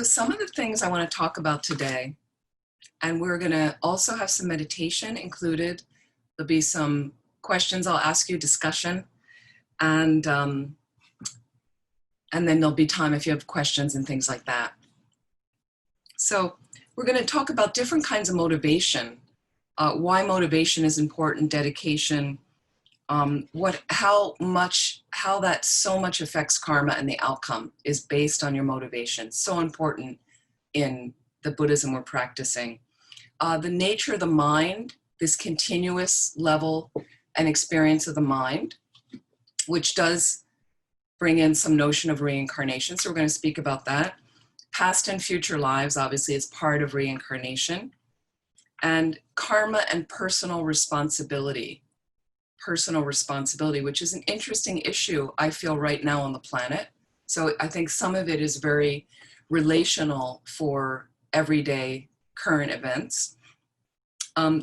So some of the things I want to talk about today, and we're going to also have some meditation included. There'll be some questions I'll ask you, discussion, and then there'll be time if you have questions and things like that. So we're going to talk about different kinds of motivation, why motivation is important, dedication, how that so much affects karma, and the outcome is based on your motivation. So important in the Buddhism we're practicing. The nature of the mind, this continuous level and experience of the mind, which does bring in some notion of reincarnation. So we're going to speak about that. Past and future lives, obviously, is part of reincarnation. And karma and personal responsibility, which is an interesting issue, I feel, right now on the planet. So I think some of it is very relational for everyday current events.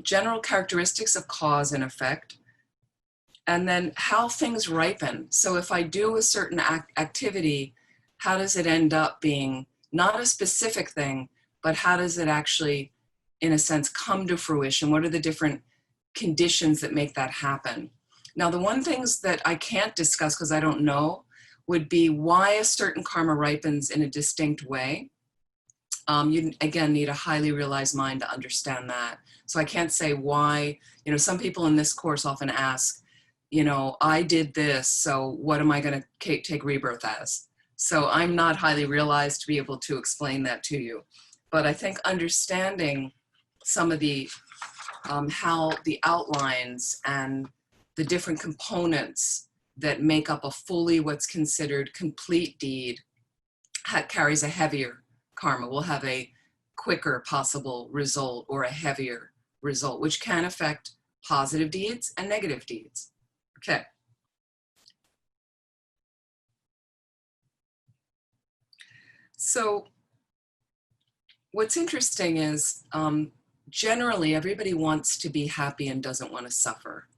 General characteristics of cause and effect. And then how things ripen. So if I do a certain activity, how does it end up being not a specific thing, but how does it actually, in a sense, come to fruition? What are the different conditions that make that happen? Now, the one things that I can't discuss because I don't know would be why a certain karma ripens in a distinct way. You, again, need a highly realized mind to understand that. So I can't say why. Some people in this course often ask, I did this, so what am I going to take rebirth as? So I'm not highly realized to be able to explain that to you. But I think understanding some of the, how the outlines and the different components that make up a fully what's considered complete deed carries a heavier karma, will have a quicker possible result or a heavier result, which can affect positive deeds and negative deeds. Okay. So what's interesting is generally everybody wants to be happy and doesn't want to suffer.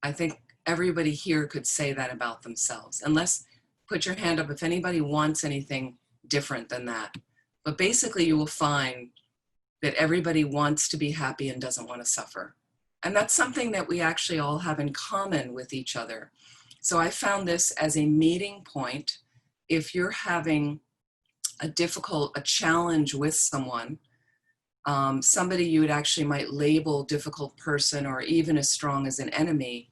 I think everybody here could say that about themselves, unless put your hand up if anybody wants anything different than that. But basically you will find that everybody wants to be happy and doesn't want to suffer. And that's something that we actually all have in common with each other. So I found this as a meeting point. If you're having a challenge with someone, somebody you would actually might label difficult person or even as strong as an enemy,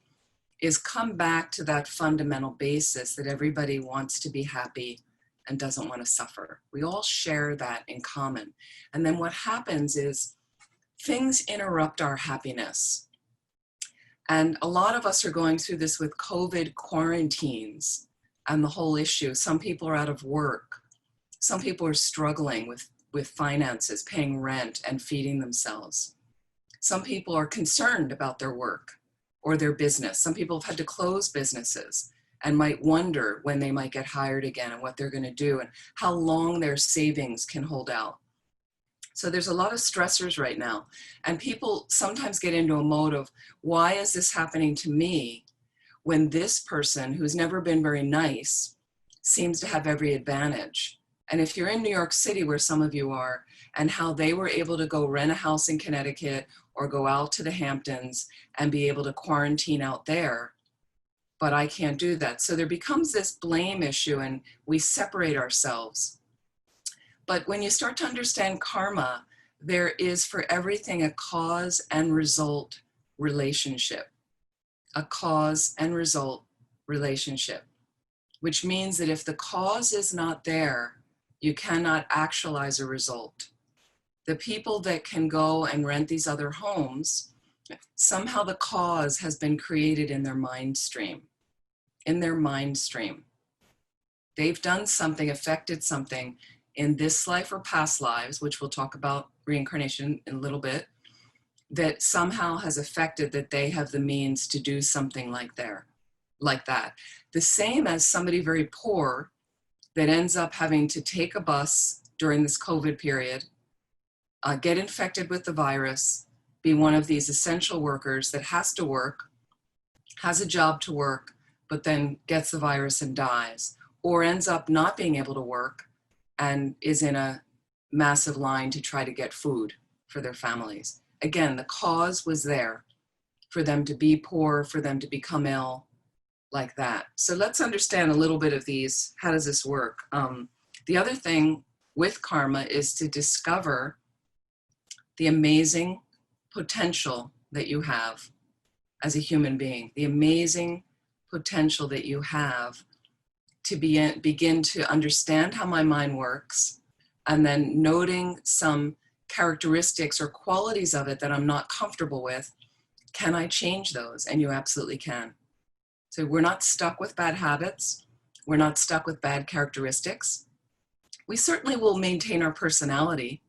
is come back to that fundamental basis that everybody wants to be happy and doesn't want to suffer. We all share that in common. And then what happens is things interrupt our happiness. And a lot of us are going through this with COVID quarantines and the whole issue. Some people are out of work. Some people are struggling with finances, paying rent and feeding themselves. Some people are concerned about their work or their business. Some people have had to close businesses and might wonder when they might get hired again and what they're going to do and how long their savings can hold out. So there's a lot of stressors right now. And people sometimes get into a mode of, why is this happening to me when this person who's never been very nice seems to have every advantage? And if you're in New York City, where some of you are, and how they were able to go rent a house in Connecticut or go out to the Hamptons and be able to quarantine out there, but I can't do that. So there becomes this blame issue and we separate ourselves. But when you start to understand karma, there is for everything a cause and result relationship. A cause and result relationship, which means that if the cause is not there, you cannot actualize a result. The people that can go and rent these other homes, somehow the cause has been created in their mind stream. They've done something, affected something in this life or past lives, which we'll talk about reincarnation in a little bit, that somehow has affected that they have the means to do something like that. The same as somebody very poor that ends up having to take a bus during this COVID period, get infected with the virus, be one of these essential workers that has to work, has a job to work, but then gets the virus and dies, or ends up not being able to work and is in a massive line to try to get food for their families. Again, the cause was there for them to be poor, for them to become ill, like that. So let's understand a little bit of these. How does this work? The other thing with karma is to discover the amazing potential that you have as a human being, the amazing potential that you have to begin to understand how my mind works, and then noting some characteristics or qualities of it that I'm not comfortable with. Can I change those? And you absolutely can. So we're not stuck with bad habits. We're not stuck with bad characteristics. We certainly will maintain our personality,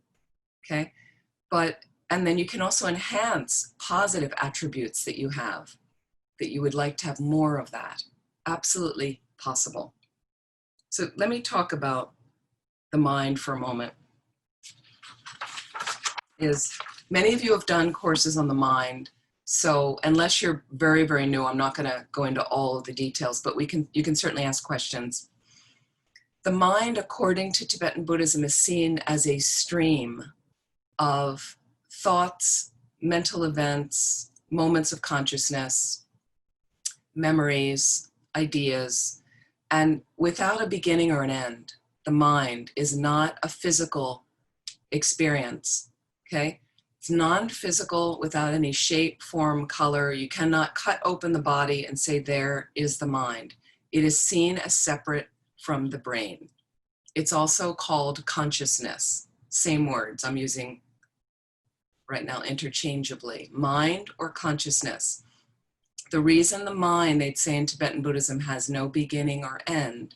okay? And then you can also enhance positive attributes that you have, that you would like to have more of that. Absolutely possible. So let me talk about the mind for a moment. Many of you have done courses on the mind. So unless you're very, very new, I'm not going to go into all of the details, but you can certainly ask questions. The mind, according to Tibetan Buddhism, is seen as a stream of thoughts, mental events, moments of consciousness, memories, ideas, and without a beginning or an end. The mind is not a physical experience, okay? It's non-physical, without any shape, form, color. You cannot cut open the body and say, there is the mind. It is seen as separate from the brain. It's also called consciousness. Same words I'm using right now interchangeably. Mind or consciousness. The reason the mind, they'd say in Tibetan Buddhism, has no beginning or end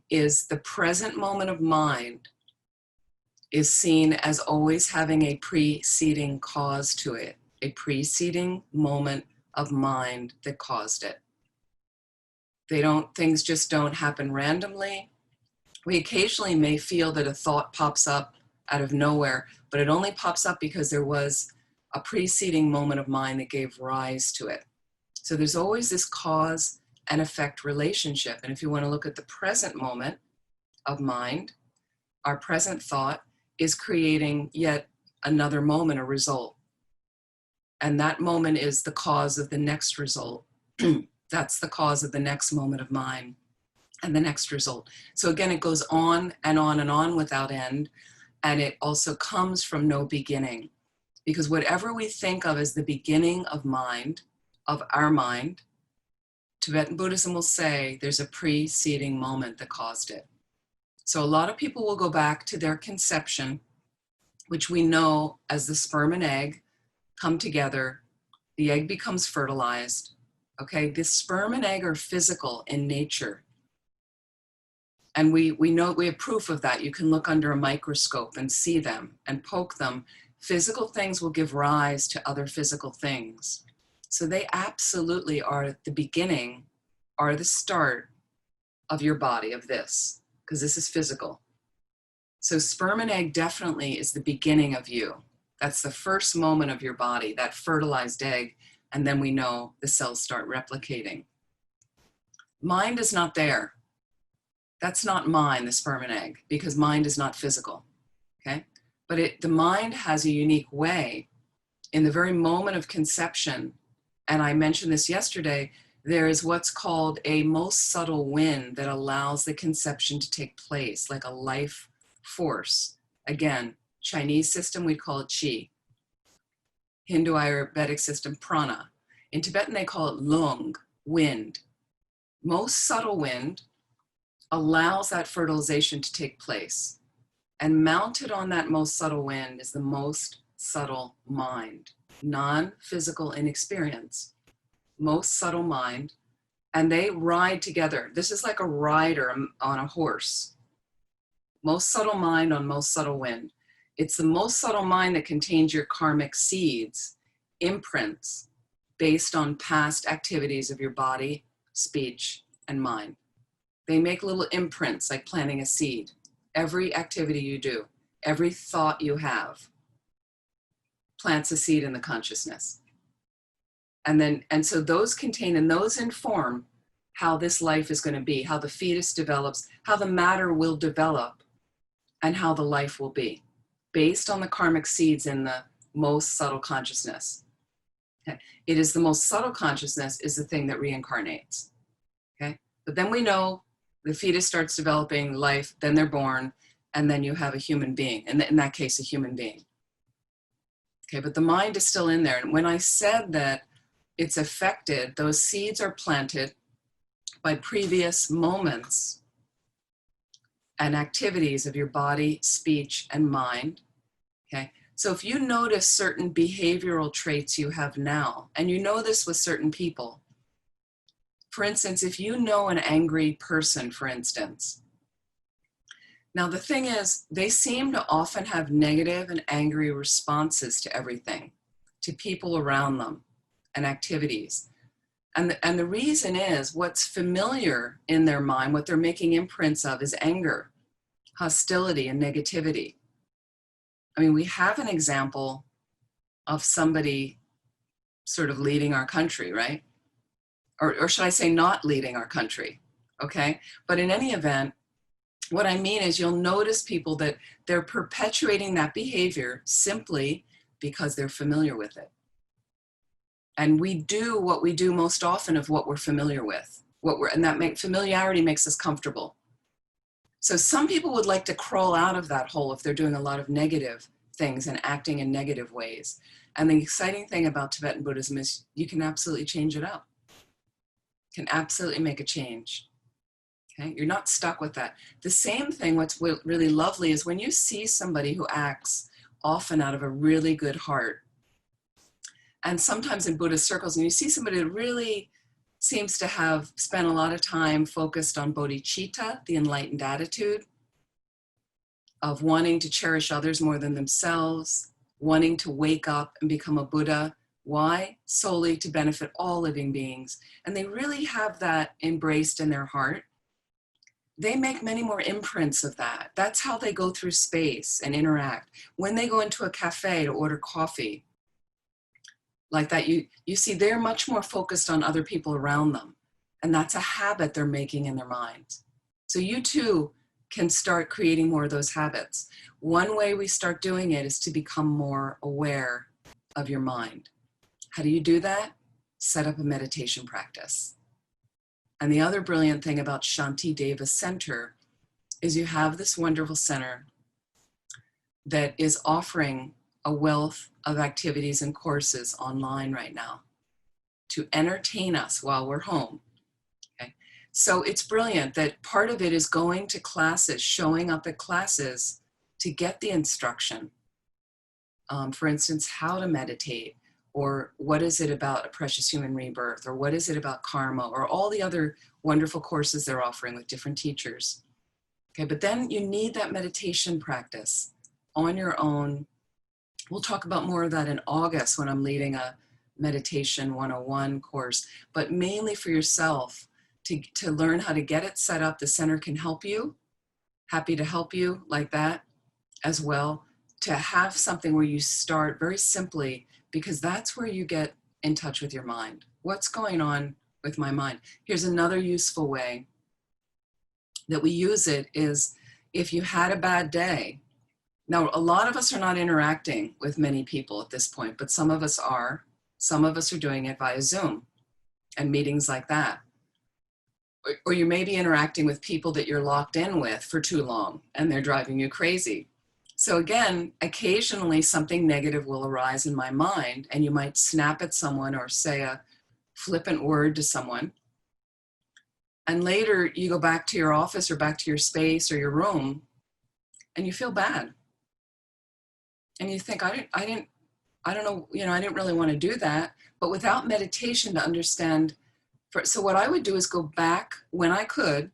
is the present moment of mind is seen as always having a preceding cause to it, a preceding moment of mind that caused it. Things just don't happen randomly. We occasionally may feel that a thought pops up out of nowhere, but it only pops up because there was a preceding moment of mind that gave rise to it. So there's always this cause and effect relationship. And if you want to look at the present moment of mind, our present thought is creating yet another moment, a result. And that moment is the cause of the next result. That's the cause of the next moment of mind and the next result. So again, it goes on and on and on without end. And it also comes from no beginning. Because whatever we think of as the beginning of mind, of our mind, Tibetan Buddhism will say there's a preceding moment that caused it. So a lot of people will go back to their conception, which we know as the sperm and egg come together, the egg becomes fertilized. Okay, the sperm and egg are physical in nature. And we know, we have proof of that. You can look under a microscope and see them and poke them. Physical things will give rise to other physical things. So they absolutely are the beginning, are the start of your body, of this, because this is physical. So sperm and egg definitely is the beginning of you. That's the first moment of your body, that fertilized egg, and then we know the cells start replicating. Mind is not there. That's not mind, the sperm and egg, because mind is not physical, okay? But the mind has a unique way. In the very moment of conception, and I mentioned this yesterday, there is what's called a most subtle wind that allows the conception to take place, like a life force. Again, Chinese system, we call it qi. Hindu Ayurvedic system, prana. In Tibetan, they call it lung, wind. Most subtle wind allows that fertilization to take place. And mounted on that most subtle wind is the most subtle mind, non-physical in experience, most subtle mind, and they ride together. This is like a rider on a horse. Most subtle mind on most subtle wind. It's the most subtle mind that contains your karmic seeds, imprints, based on past activities of your body, speech, and mind. They make little imprints like planting a seed. Every activity you do, every thought you have, plants a seed in the consciousness. And so those contain and those inform how this life is going to be, how the fetus develops, how the matter will develop, and how the life will be. based on the karmic seeds in the most subtle consciousness. Okay? It is the most subtle consciousness is the thing that reincarnates. Okay? But then we know the fetus starts developing life, then they're born, and then you have a human being, and in that case, a human being. Okay, but the mind is still in there. And when I said that it's affected, those seeds are planted by previous moments and activities of your body, speech, and mind. Okay, so if you notice certain behavioral traits you have now, and you know this with certain people, for instance, if you know an angry person, for instance, now the thing is, they seem to often have negative and angry responses to everything, to people around them and activities. And the reason is what's familiar in their mind, what they're making imprints of is anger, hostility, and negativity. I mean, we have an example of somebody sort of leading our country, right? Or should I say not leading our country, okay? But in any event, what I mean is you'll notice people that they're perpetuating that behavior simply because they're familiar with it. And we do what we do most often of what we're familiar with. Familiarity makes us comfortable. So some people would like to crawl out of that hole if they're doing a lot of negative things and acting in negative ways. And the exciting thing about Tibetan Buddhism is you can absolutely change it up. You can absolutely make a change. Okay? You're not stuck with that. The same thing, what's really lovely is when you see somebody who acts often out of a really good heart, and sometimes in Buddhist circles, and you see somebody that really seems to have spent a lot of time focused on bodhicitta, the enlightened attitude of wanting to cherish others more than themselves, wanting to wake up and become a Buddha. Why? Solely to benefit all living beings. And they really have that embraced in their heart. They make many more imprints of that. That's how they go through space and interact. When they go into a cafe to order coffee, like that, you see they're much more focused on other people around them. And that's a habit they're making in their minds. So you too can start creating more of those habits. One way we start doing it is to become more aware of your mind. How do you do that? Set up a meditation practice. And the other brilliant thing about Shantideva Center is you have this wonderful center that is offering a wealth of activities and courses online right now to entertain us while we're home. Okay? So it's brilliant that part of it is going to classes, showing up at classes to get the instruction. For instance, how to meditate, or what is it about a precious human rebirth, or what is it about karma, or all the other wonderful courses they're offering with different teachers. Okay, but then you need that meditation practice on your own. We'll talk about more of that in August when I'm leading a Meditation 101 course, but mainly for yourself to learn how to get it set up. The center can help you, happy to help you like that as well, to have something where you start very simply, because that's where you get in touch with your mind. What's going on with my mind? Here's another useful way that we use it is if you had a bad day. Now, a lot of us are not interacting with many people at this point, but some of us are. Some of us are doing it via Zoom and meetings like that. Or you may be interacting with people that you're locked in with for too long and they're driving you crazy. So again, occasionally something negative will arise in my mind and you might snap at someone or say a flippant word to someone. And later you go back to your office or back to your space or your room and you feel bad. And you think, I don't know, I didn't really want to do that. But without meditation to understand, so what I would do is go back when I could,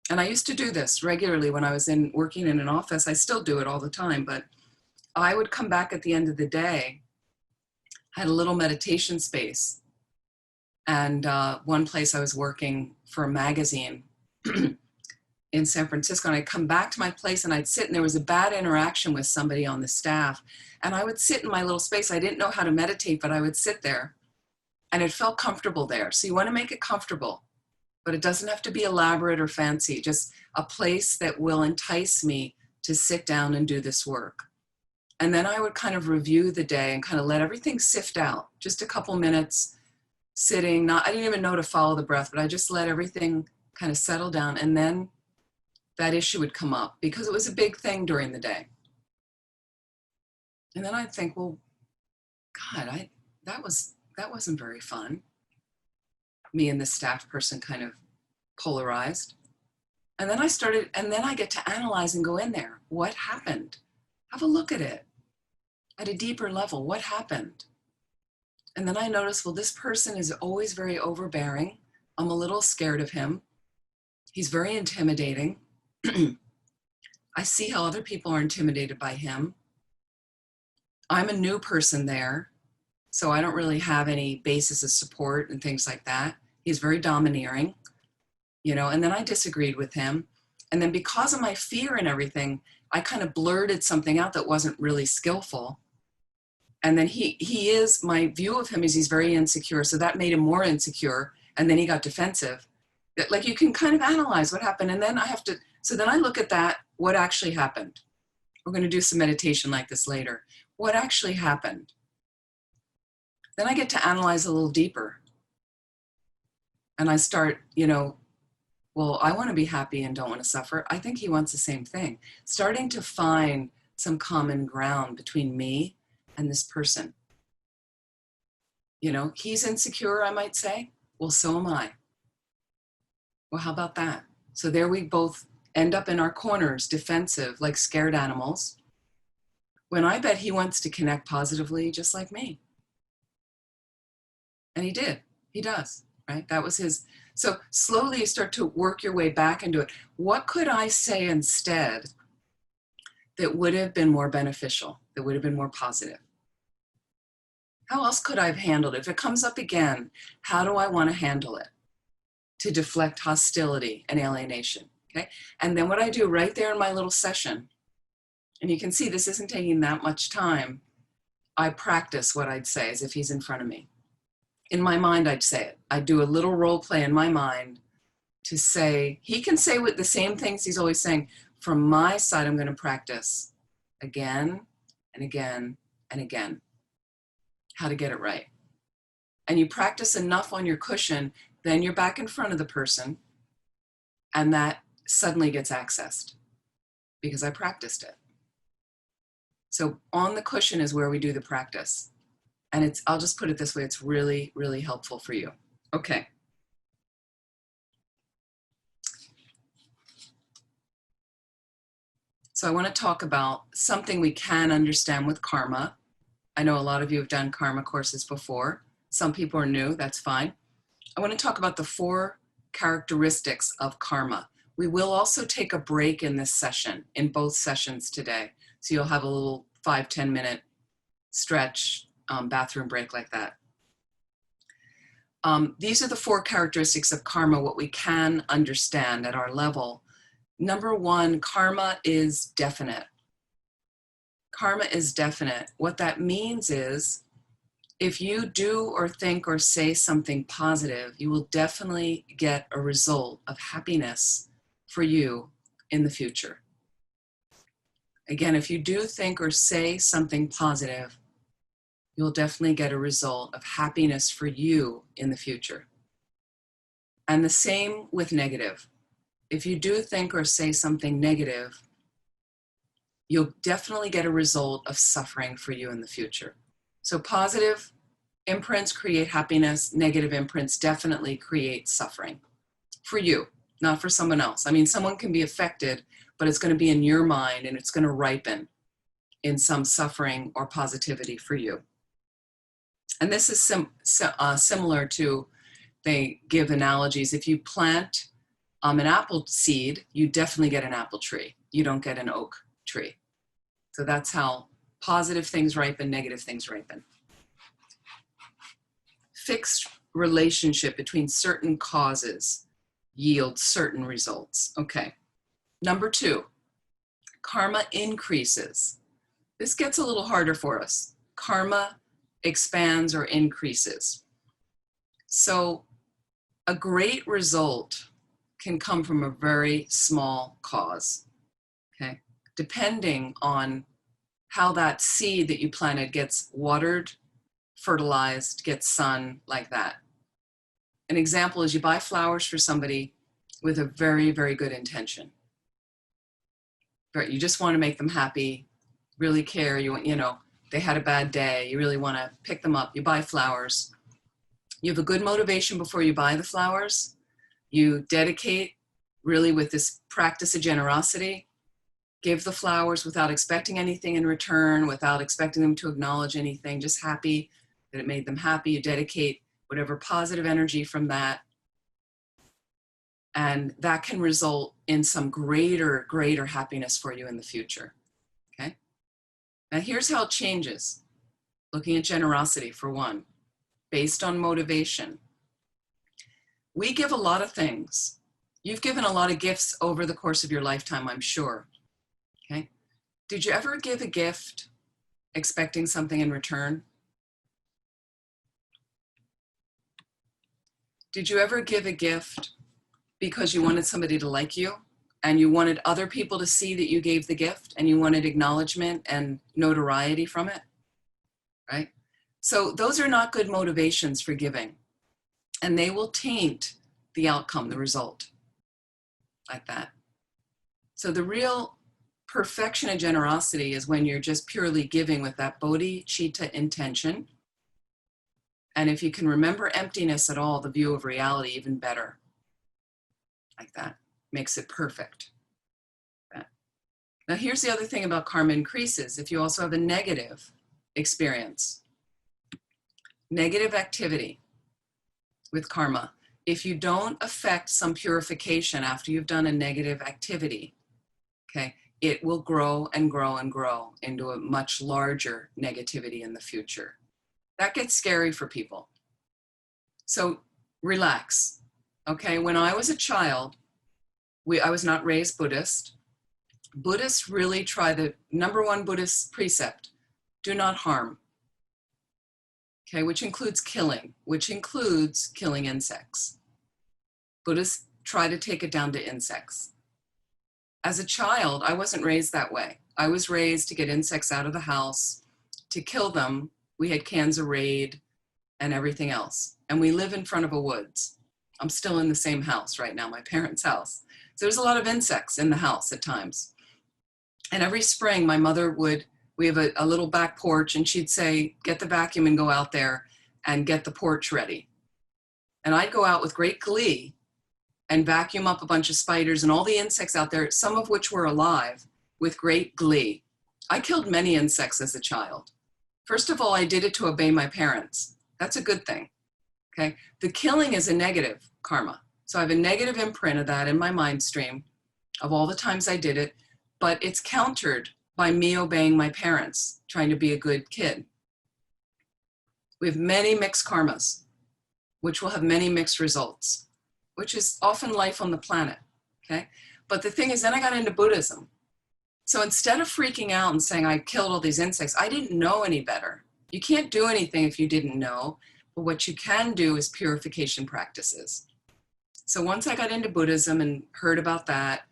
and I used to do this regularly when I was working in an office. I still do it all the time, but I would come back at the end of the day, had a little meditation space. And one place I was working for a magazine in San Francisco, and I'd come back to my place and I'd sit, and there was a bad interaction with somebody on the staff. And I would sit in my little space. I didn't know how to meditate, but I would sit there and it felt comfortable there. So you want to make it comfortable, but it doesn't have to be elaborate or fancy, just a place that will entice me to sit down and do this work. And then I would kind of review the day and kind of let everything sift out. Just a couple minutes sitting, I didn't even know to follow the breath, but I just let everything kind of settle down. And then that issue would come up because it was a big thing during the day. And then I'd think, well, God, that wasn't very fun. Me and the staff person kind of polarized. And then I get to analyze and go in there. What happened? Have a look at it at a deeper level. What happened? And then I notice, well, this person is always very overbearing. I'm a little scared of him. He's very intimidating. I see how other people are intimidated by him. I'm a new person there, so I don't really have any basis of support and things like that. He's very domineering, and then I disagreed with him. And then because of my fear and everything, I kind of blurted something out that wasn't really skillful. And then my view of him is he's very insecure. So that made him more insecure. And then he got defensive. Like you can kind of analyze what happened. And then I look at that, what actually happened. We're going to do some meditation like this later. What actually happened? Then I get to analyze a little deeper. And I start, well, I want to be happy and don't want to suffer. I think he wants the same thing. Starting to find some common ground between me and this person. He's insecure, I might say. Well, so am I. Well, how about that? So there we both end up in our corners, defensive, like scared animals. When I bet he wants to connect positively, just like me. And he did. He does, right? That was his. So slowly you start to work your way back into it. What could I say instead that would have been more beneficial, that would have been more positive? How else could I have handled it? If it comes up again, how do I want to handle it to deflect hostility and alienation? Okay. And then what I do right there in my little session, and you can see this isn't taking that much time, I practice what I'd say as if he's in front of me. In my mind, I'd say it. I'd do a little role play in my mind to say, he can say with the same things he's always saying. From my side, I'm going to practice again and again and again how to get it right. And you practice enough on your cushion, then you're back in front of the person, and that suddenly gets accessed because I practiced it. So on the cushion is where we do the practice. And I'll just put it this way, it's really, really helpful for you. Okay. So I want to talk about something we can understand with karma. I know a lot of you have done karma courses before. Some people are new, that's fine. I want to talk about the 4 characteristics of karma. We will also take a break in this session, in both sessions today. So you'll have a little 5-10 minute stretch, bathroom break like that. These are the 4 characteristics of karma, what we can understand at our level. Number 1, karma is definite. Karma is definite. What that means is if you do or think or say something positive, you will definitely get a result of happiness for you in the future. Again, if you do think or say something positive, you'll definitely get a result of happiness for you in the future. And the same with negative. If you do think or say something negative, you'll definitely get a result of suffering for you in the future. So positive imprints create happiness, negative imprints definitely create suffering for you, not for someone else. I mean, someone can be affected, but it's going to be in your mind and it's going to ripen in some suffering or positivity for you. And this is similar to, they give analogies. If you plant an apple seed, you definitely get an apple tree. You don't get an oak tree. So that's how positive things ripen, negative things ripen. Fixed relationship between certain causes yields certain results. Okay. Number 2, karma increases. This gets a little harder for us. Karma expands or increases. So a great result can come from a very small cause, okay? Depending on how that seed that you planted gets watered, fertilized, gets sun, like that. An example is you buy flowers for somebody with a very, very good intention. But you just want to make them happy, really care, you know, they had a bad day, you really want to pick them up, you buy flowers. You have a good motivation before you buy the flowers. You dedicate really with this practice of generosity, give the flowers without expecting anything in return, without expecting them to acknowledge anything, just happy that it made them happy. You dedicate whatever positive energy from that. And that can result in some greater happiness for you in the future, okay? Now here's how it changes. Looking at generosity for one, based on motivation. We give a lot of things. You've given a lot of gifts over the course of your lifetime, I'm sure, okay? Did you ever give a gift expecting something in return? Did you ever give a gift because you wanted somebody to like you and you wanted other people to see that you gave the gift and you wanted acknowledgement and notoriety from it, right? So those are not good motivations for giving, and they will taint the outcome, the result, like that. So the real perfection of generosity is when you're just purely giving with that bodhicitta intention. And if you can remember emptiness at all, the view of reality even better. Like that, makes it perfect. Now here's the other thing about karma increases. If you also have a negative experience, negative activity with karma, if you don't affect some purification after you've done a negative activity, okay, it will grow and grow and grow into a much larger negativity in the future. That gets scary for people. So relax. Okay, when I was a child, I was not raised Buddhist. Buddhists really try the number one Buddhist precept, do not harm. Okay, which includes killing insects. Buddhists try to take it down to insects. As a child, I wasn't raised that way. I was raised to get insects out of the house, to kill them. We had cans of Raid and everything else. And we live in front of a woods. I'm still in the same house right now, my parents' house. So there's a lot of insects in the house at times. And every spring, my mother we have a little back porch, and she'd say, get the vacuum and go out there and get the porch ready. And I'd go out with great glee and vacuum up a bunch of spiders and all the insects out there, some of which were alive, with great glee. I killed many insects as a child. First of all, I did it to obey my parents. That's a good thing. Okay, the killing is a negative karma. So I have a negative imprint of that in my mind stream of all the times I did it, but it's countered by me obeying my parents, trying to be a good kid. We have many mixed karmas, which will have many mixed results, which is often life on the planet, okay? But the thing is, then I got into Buddhism. So instead of freaking out and saying I killed all these insects, I didn't know any better. You can't do anything if you didn't know. But what you can do is purification practices. So once I got into Buddhism and heard about that,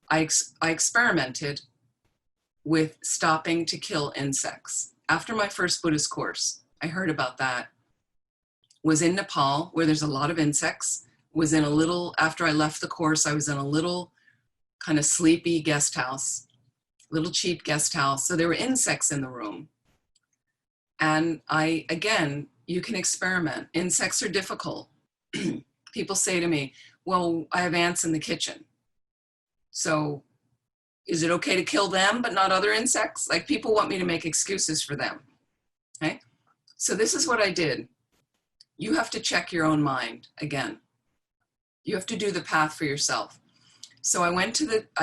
I experimented with stopping to kill insects. After my first Buddhist course, I heard about that. Was in Nepal, where there's a lot of insects. After I left the course, I was in a little kind of sleepy guest house, little cheap guest house. So there were insects in the room. And again, you can experiment. Insects are difficult. People say to me, well, I have ants in the kitchen. So is it okay to kill them, but not other insects? Like, people want me to make excuses for them, okay? So this is what I did. You have to check your own mind again. You have to do the path for yourself. So I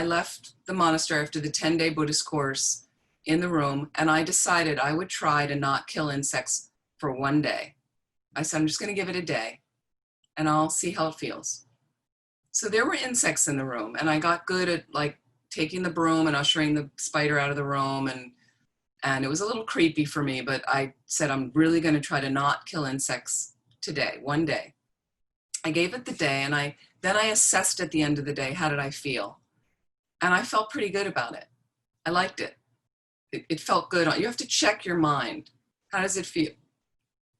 left the monastery after the 10-day Buddhist course in the room, and I decided I would try to not kill insects for one day. I said, I'm just going to give it a day and I'll see how it feels. So there were insects in the room, and I got good at like taking the broom and ushering the spider out of the room, and it was a little creepy for me, but I said, I'm really going to try to not kill insects today, one day. I gave it the day, and then I assessed at the end of the day, how did I feel? And I felt pretty good about it. I liked it. It felt good. You have to check your mind. How does it feel?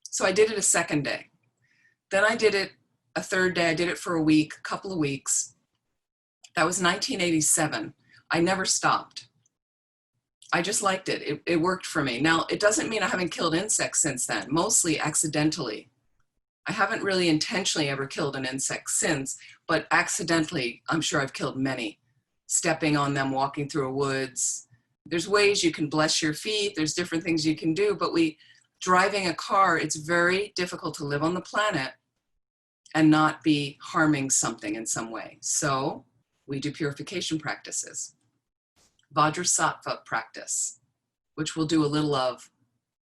So I did it a second day. Then I did it a third day. I did it for a week, a couple of weeks. That was 1987. I never stopped. I just liked it. It worked for me. Now, it doesn't mean I haven't killed insects since then, mostly accidentally. I haven't really intentionally ever killed an insect since, but accidentally, I'm sure I've killed many. Stepping on them, walking through a woods. There's ways you can bless your feet. There's different things you can do, but driving a car, it's very difficult to live on the planet and not be harming something in some way. So we do purification practices. Vajrasattva practice, which we'll do a little of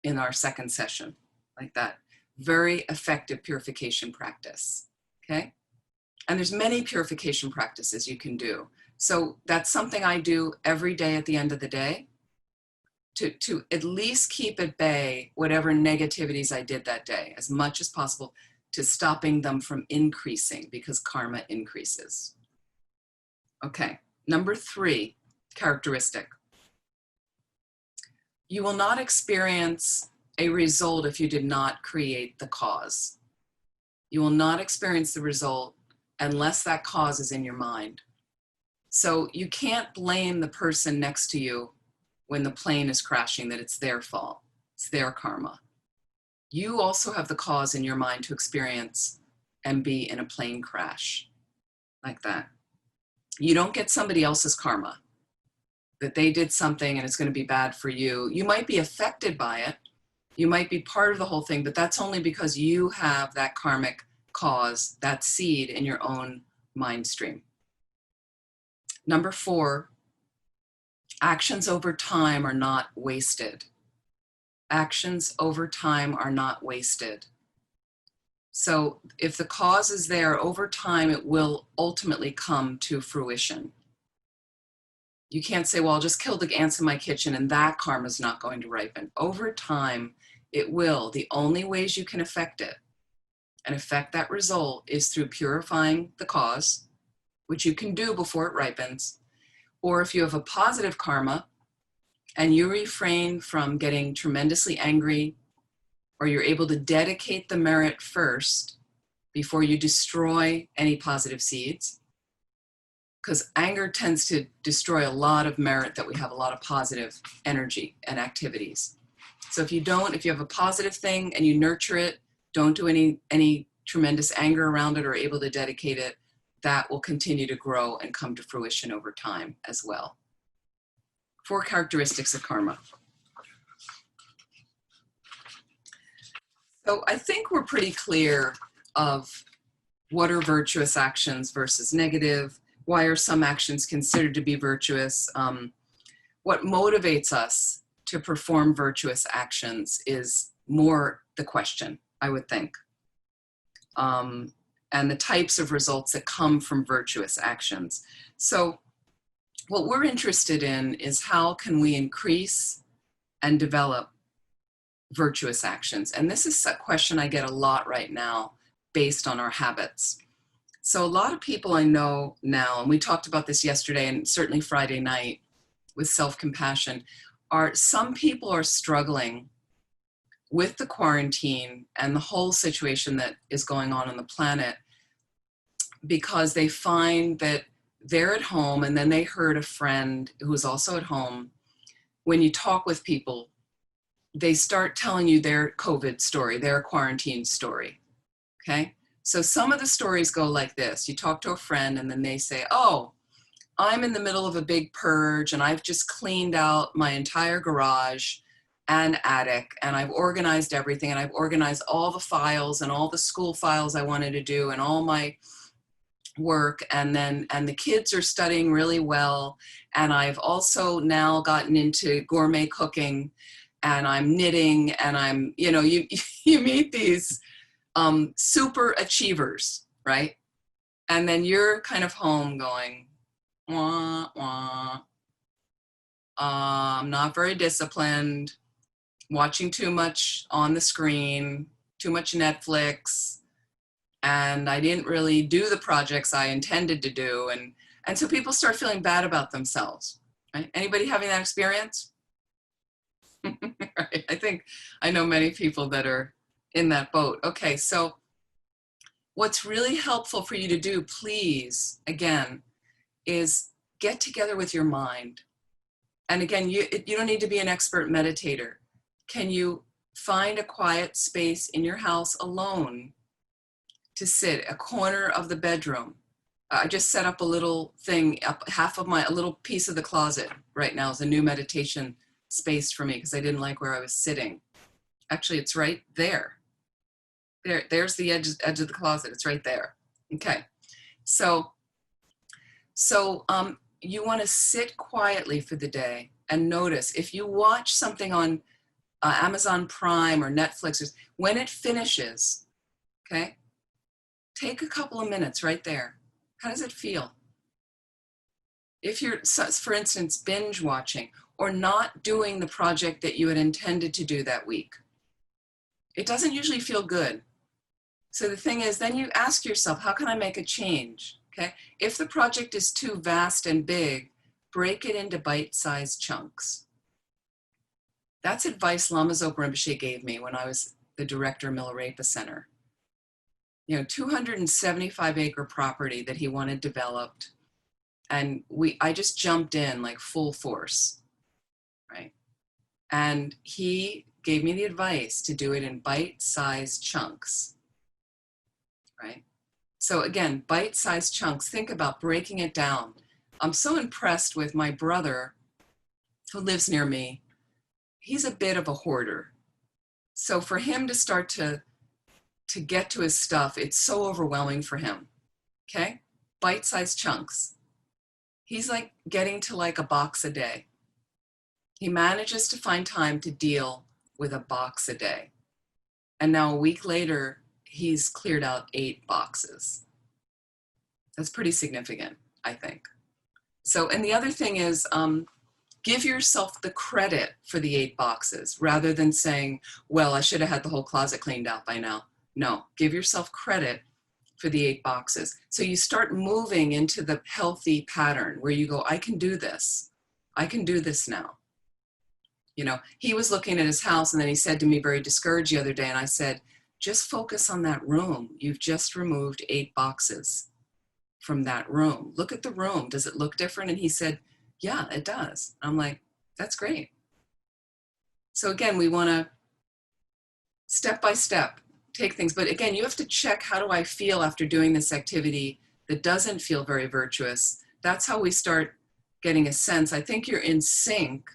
in our second session, like that. Very effective purification practice, okay? And there's many purification practices you can do. So that's something I do every day at the end of the day to at least keep at bay whatever negativities I did that day, as much as possible, to stopping them from increasing, because karma increases. Okay, number 3 characteristic. You will not experience a result if you did not create the cause. You will not experience the result unless that cause is in your mind. So you can't blame the person next to you when the plane is crashing that it's their fault. It's their karma. You also have the cause in your mind to experience and be in a plane crash like that. You don't get somebody else's karma, that they did something and it's going to be bad for you. You might be affected by it. You might be part of the whole thing, but that's only because you have that karmic cause, that seed in your own mind stream. Number 4, actions over time are not wasted. Actions over time are not wasted. So if the cause is there, over time it will ultimately come to fruition. You can't say, well, I'll just kill the ants in my kitchen and that karma is not going to ripen. Over time, it will. The only ways you can affect it and affect that result is through purifying the cause, which you can do before it ripens. Or if you have a positive karma and you refrain from getting tremendously angry, or you're able to dedicate the merit first before you destroy any positive seeds, because anger tends to destroy a lot of merit that we have, a lot of positive energy and activities. So if you have a positive thing and you nurture it, don't do any tremendous anger around it or able to dedicate it, that will continue to grow and come to fruition over time as well. 4 characteristics of karma. So I think we're pretty clear of what are virtuous actions versus negative. Why are some actions considered to be virtuous? What motivates us to perform virtuous actions is more the question, I would think. And the types of results that come from virtuous actions. So what we're interested in is how can we increase and develop virtuous actions? And this is a question I get a lot right now based on our habits. So a lot of people I know now, and we talked about this yesterday and certainly Friday night with self-compassion, some people are struggling with the quarantine and the whole situation that is going on the planet because they find that they're at home and then they heard a friend who's also at home. When you talk with people, they start telling you their COVID story, their quarantine story, okay? So some of the stories go like this. You talk to a friend and then they say, oh, I'm in the middle of a big purge and I've just cleaned out my entire garage and attic and I've organized everything and I've organized all the files and all the school files I wanted to do and all my work, and the kids are studying really well, and I've also now gotten into gourmet cooking and I'm knitting and I'm, you meet these super achievers, right? And then you're kind of home going, wah, wah. I'm not very disciplined, watching too much on the screen, too much Netflix, and I didn't really do the projects I intended to do. And so people start feeling bad about themselves, right? Anybody having that experience? Right. I think I know many people that are in that boat. Okay, so what's really helpful for you to do, please, again, is get together with your mind. And again, you don't need to be an expert meditator. Can you find a quiet space in your house alone to sit, a corner of the bedroom? I just set up a little thing, up a little piece of the closet right now is a new meditation space for me because I didn't like where I was sitting. Actually, it's right there. There's the edge of the closet. It's right there. Okay. So you want to sit quietly for the day and notice if you watch something on Amazon Prime or Netflix, when it finishes, okay, take a couple of minutes right there. How does it feel? If you're, for instance, binge watching or not doing the project that you had intended to do that week, it doesn't usually feel good. So the thing is, then you ask yourself, how can I make a change? Okay. If the project is too vast and big, break it into bite-sized chunks. That's advice Lama Zopa Rinpoche gave me when I was the director of Milarepa Center. 275-acre property that he wanted developed. And I just jumped in like full force, right? And he gave me the advice to do it in bite-sized chunks, right? So again, bite-sized chunks, think about breaking it down. I'm so impressed with my brother who lives near me. He's a bit of a hoarder. So for him to start to get to his stuff, it's so overwhelming for him, okay? Bite-sized chunks. He's like getting to like a box a day. He manages to find time to deal with a box a day. And now a week later, he's cleared out 8 boxes. That's pretty significant, I think. So, and the other thing is, give yourself the credit for the 8 boxes rather than saying, well, I should have had the whole closet cleaned out by now. No, give yourself credit for the 8 boxes. So you start moving into the healthy pattern where you go, I can do this. I can do this now. He was looking at his house and then he said to me very discouraged the other day, and I said, just focus on that room. You've just removed 8 boxes from that room. Look at the room. Does it look different? And he said, yeah, it does. I'm like, that's great. So again, we want to step by step take things. But again, you have to check, how do I feel after doing this activity that doesn't feel very virtuous? That's how we start getting a sense. I think you're in sync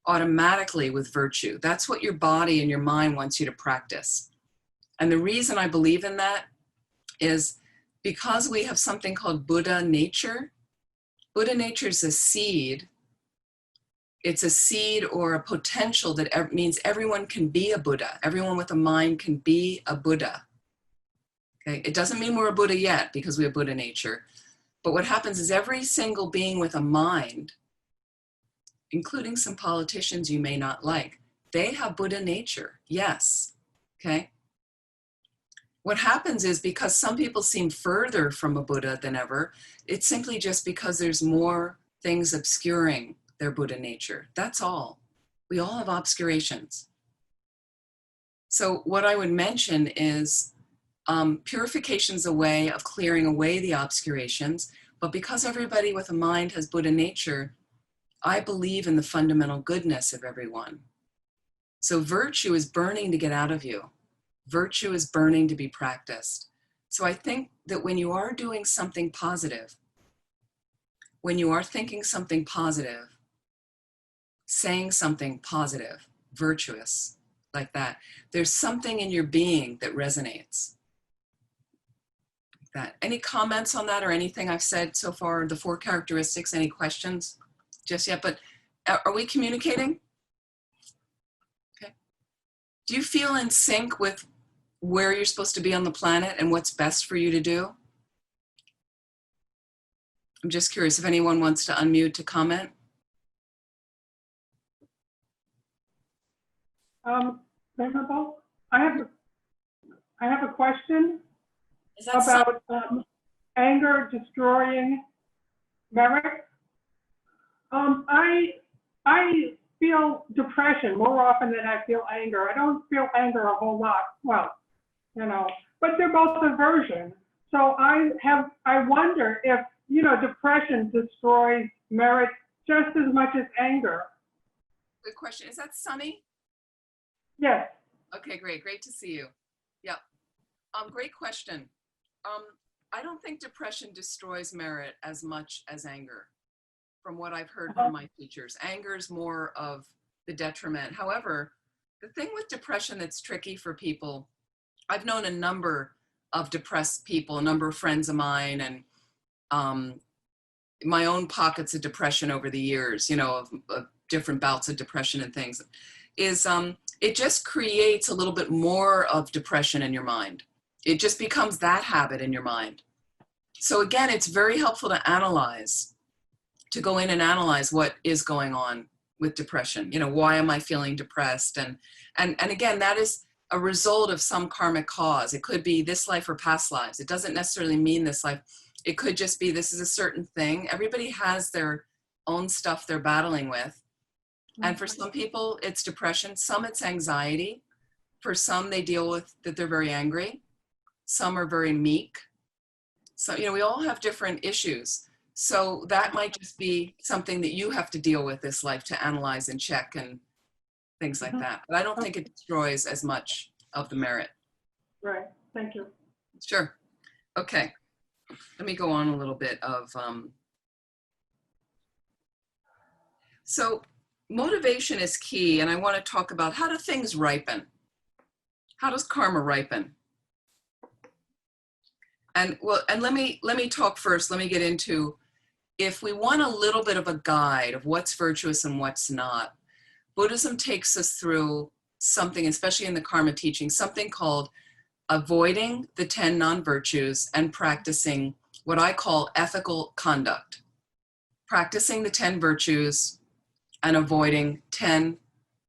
automatically with virtue. That's what your body and your mind wants you to practice. And the reason I believe in that is because we have something called Buddha nature. Buddha nature is a seed. It's a seed or a potential that means everyone can be a Buddha. Everyone with a mind can be a Buddha. Okay? It doesn't mean we're a Buddha yet because we have Buddha nature. But what happens is every single being with a mind, including some politicians you may not like, they have Buddha nature, yes, okay? What happens is because some people seem further from a Buddha than ever, it's simply just because there's more things obscuring their Buddha nature. That's all. We all have obscurations. So what I would mention is purification is a way of clearing away the obscurations, but because everybody with a mind has Buddha nature, I believe in the fundamental goodness of everyone. So virtue is burning to get out of you. Virtue is burning to be practiced. So I think that when you are doing something positive, when you are thinking something positive, saying something positive, virtuous, like that, there's something in your being that resonates. Like that. Any comments on that or anything I've said so far, the 4 characteristics, any questions? Just yet, but are we communicating? Okay. Do you feel in sync with where you're supposed to be on the planet and what's best for you to do? I'm just curious if anyone wants to unmute to comment. Venerable, I have a question about anger destroying merit. I feel depression more often than I feel anger. I don't feel anger a whole lot. Well, you know, but they're both aversion. So I wonder if, you know, depression destroys merit just as much as anger. Good question. Is that Sunny? Yes. Okay, great. Great to see you. Yeah. Great question. I don't think depression destroys merit as much as anger, from what I've heard from my teachers. Anger is more of the detriment. However, the thing with depression that's tricky for people, I've known a number of depressed people, a number of friends of mine, and my own pockets of depression over the years, you know, of different bouts of depression and things, is it just creates a little bit more of depression in your mind. It just becomes that habit in your mind. So again, it's very helpful to analyze, to go in and analyze what is going on with depression. You know, why am I feeling depressed? And again, that is a result of some karmic cause. It could be this life or past lives. It doesn't necessarily mean this life. It could just be this is a certain thing. Everybody has their own stuff they're battling with. And for some people, it's depression. Some it's anxiety. For some, they deal with that they're very angry. Some are very meek. So, you know, we all have different issues. So that might just be something that you have to deal with this life to analyze and check and things like that. But I don't think it destroys as much of the merit. Right. Thank you. Sure. Okay. Let me go on a little bit of, so motivation is key. And I want to talk about how do things ripen? How does karma ripen? And well, and let me talk first. Let me get into, if we want a little bit of a guide of what's virtuous and what's not, Buddhism takes us through something, especially in the karma teaching, something called avoiding the 10 non-virtues and practicing what I call ethical conduct. Practicing the 10 virtues and avoiding 10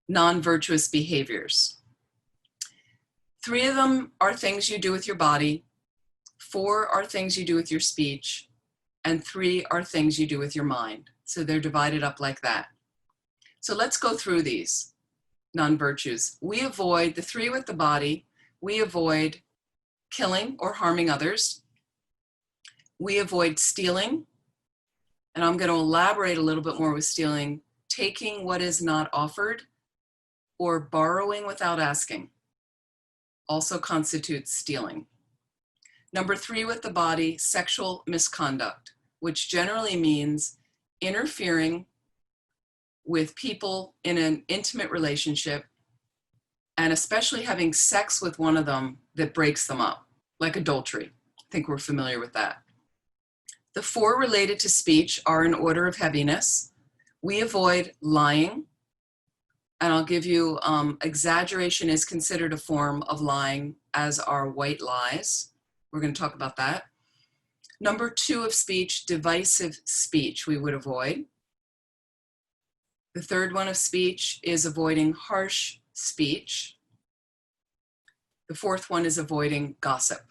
non-virtuous behaviors. 3 of them are things you do with your body, 4 are things you do with your speech, and 3 are things you do with your mind. So they're divided up like that. So let's go through these non-virtues. We avoid the 3 with the body. We avoid killing or harming others. We avoid stealing. And I'm going to elaborate a little bit more with stealing. Taking what is not offered or borrowing without asking also constitutes stealing. Number 3 with the body, sexual misconduct, which generally means interfering with people in an intimate relationship, and especially having sex with one of them that breaks them up, like adultery. I think we're familiar with that. The 4 related to speech are in order of heaviness. We avoid lying, and I'll give you, exaggeration is considered a form of lying, as are white lies. We're going to talk about that. Number 2 of speech, divisive speech, we would avoid. The 3rd one of speech is avoiding harsh speech. The 4th one is avoiding gossip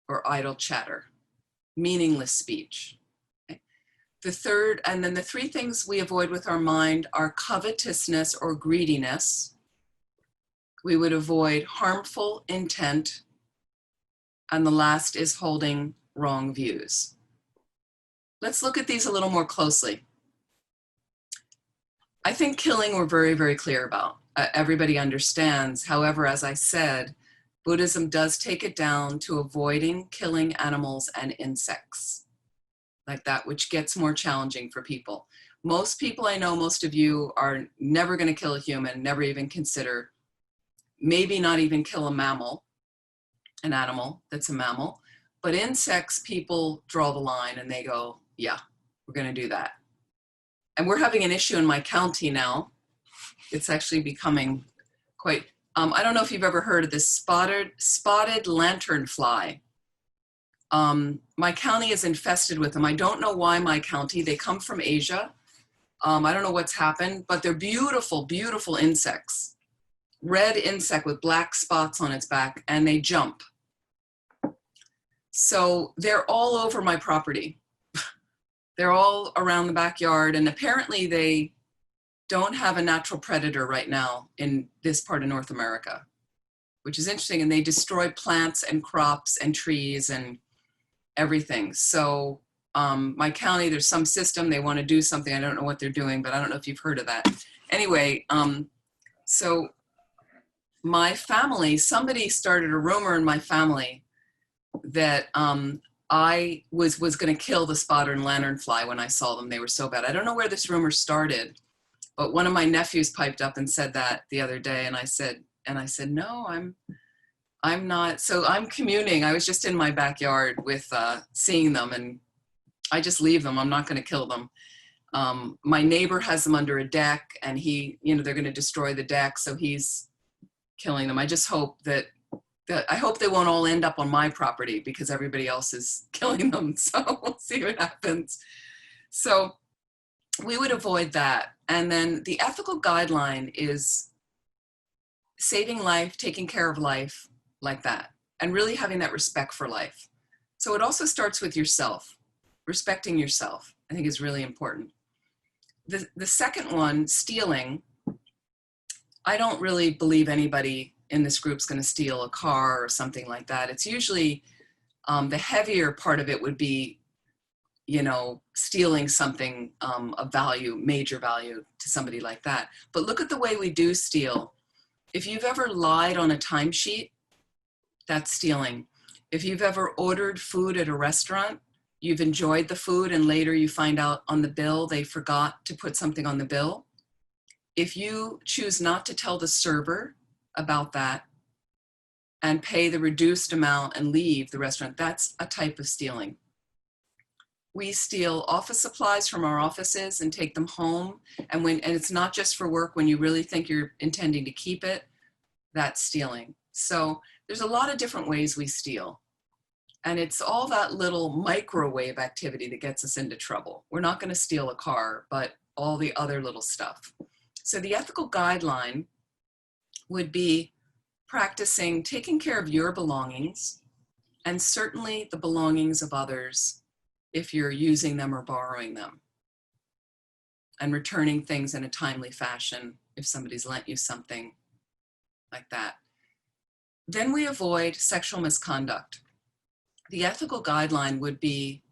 or idle chatter, meaningless speech. Okay. The 3rd, and then the 3 things we avoid with our mind are covetousness or greediness. We would avoid harmful intent. And the last is holding wrong views. Let's look at these a little more closely. I think killing we're very, very clear about. Everybody understands. However, as I said, Buddhism does take it down to avoiding killing animals and insects, like that, which gets more challenging for people. Most people I know, most of you, are never going to kill a human, never even consider, maybe not even kill a mammal, an animal that's a mammal. But insects, people draw the line and they go, yeah, we're going to do that. And we're having an issue in my county now. It's actually becoming quite, I don't know if you've ever heard of this spotted lanternfly. My county is infested with them. I don't know why my county, they come from Asia. I don't know what's happened, but they're beautiful, beautiful insects. Red insect with black spots on its back, and they jump. So they're all over my property. They're all around the backyard, and apparently they don't have a natural predator right now in this part of North America, which is interesting. And they destroy plants and crops and trees and everything. So my county, there's some system, they want to do something. I don't know what they're doing, but I don't know if you've heard of that. Anyway, so my family, somebody started a rumor in my family that I was going to kill the spotted and lanternfly when I saw them. They were so bad. I don't know where this rumor started, but one of my nephews piped up and said that the other day, and I said, no, I'm not. So I'm communing. I was just in my backyard with seeing them, and I just leave them. I'm not going to kill them. My neighbor has them under a deck, and they're going to destroy the deck, so he's killing them. I just hope I hope they won't all end up on my property because everybody else is killing them. So we'll see what happens. So we would avoid that. And then the ethical guideline is saving life, taking care of life like that, and really having that respect for life. So it also starts with yourself. Respecting yourself, I think, is really important. The second one, stealing, I don't really believe anybody in this group's going to steal a car or something like that. It's usually the heavier part of it would be, stealing something of value, major value to somebody like that. But look at the way we do steal. If you've ever lied on a timesheet, that's stealing. If you've ever ordered food at a restaurant, you've enjoyed the food and later you find out on the bill they forgot to put something on the bill. If you choose not to tell the server about that and pay the reduced amount and leave the restaurant, that's a type of stealing. We steal office supplies from our offices and take them home. And it's not just for work, when you really think you're intending to keep it, that's stealing. So there's a lot of different ways we steal. And it's all that little microwave activity that gets us into trouble. We're not going to steal a car, but all the other little stuff. So the ethical guideline would be practicing taking care of your belongings, and certainly the belongings of others if you're using them or borrowing them, and returning things in a timely fashion if somebody's lent you something like that. Then we avoid sexual misconduct. The ethical guideline would be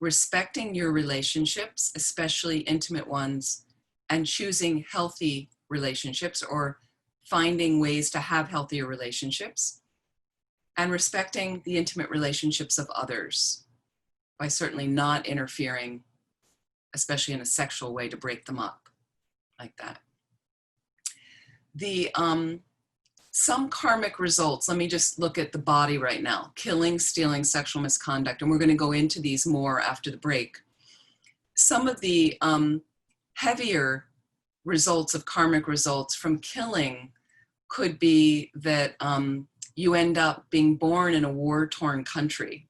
respecting your relationships, especially intimate ones, and choosing healthy relationships or finding ways to have healthier relationships, and respecting the intimate relationships of others by certainly not interfering, especially in a sexual way, to break them up like that. Some karmic results, let me just look at the body right now: killing, stealing, sexual misconduct, and we're going to go into these more after the break. Some of the heavier results of karmic results from killing could be that you end up being born in a war-torn country,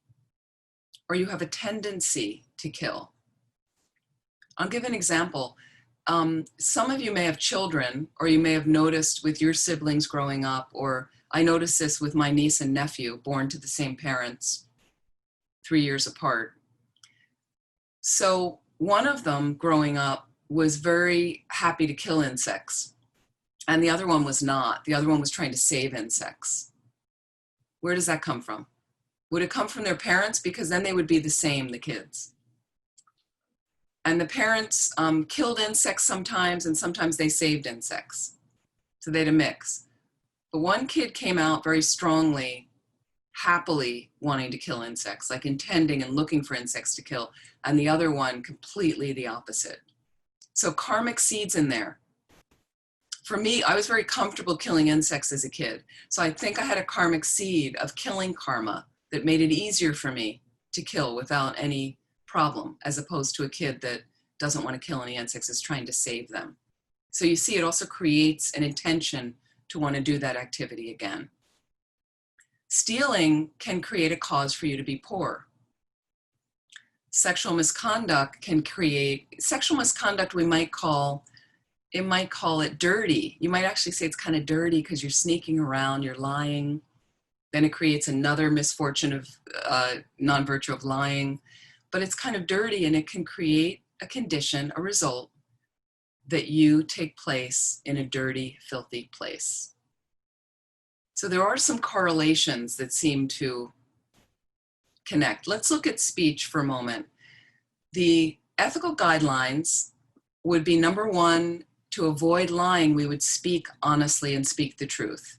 or you have a tendency to kill. I'll give an example. Some of you may have children, or you may have noticed with your siblings growing up, or I noticed this with my niece and nephew, born to the same parents, 3 years apart. So one of them growing up was very happy to kill insects, and the other one was not. The other one was trying to save insects. Where does that come from? Would it come from their parents? Because then they would be the same, the kids. And the parents killed insects sometimes, and sometimes they saved insects. So they had a mix. The one kid came out very strongly, happily wanting to kill insects, like intending and looking for insects to kill, and the other one completely the opposite. So karmic seeds in there. For me, I was very comfortable killing insects as a kid. So I think I had a karmic seed of killing karma that made it easier for me to kill without any problem, as opposed to a kid that doesn't want to kill any insects, is trying to save them. So you see, it also creates an intention to want to do that activity again. Stealing can create a cause for you to be poor. Sexual misconduct can create, sexual misconduct we might call, it might call it dirty. You might actually say it's kind of dirty because you're sneaking around, you're lying. Then it creates another misfortune of non-virtue of lying. But it's kind of dirty, and it can create a condition, a result, that you take place in a dirty, filthy place. So there are some correlations that seem to connect. Let's look at speech for a moment. The ethical guidelines would be, number one, to avoid lying, we would speak honestly and speak the truth.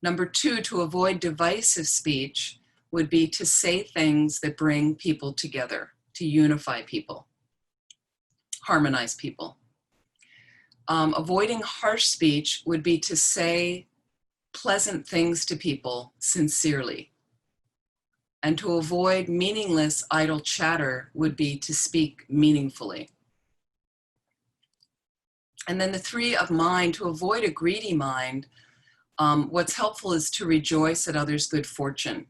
Number two, to avoid divisive speech would be to say things that bring people together, to unify people, harmonize people. Avoiding harsh speech would be to say pleasant things to people sincerely. And to avoid meaningless, idle chatter would be to speak meaningfully. And then the three of mind, to avoid a greedy mind, what's helpful is to rejoice at others' good fortune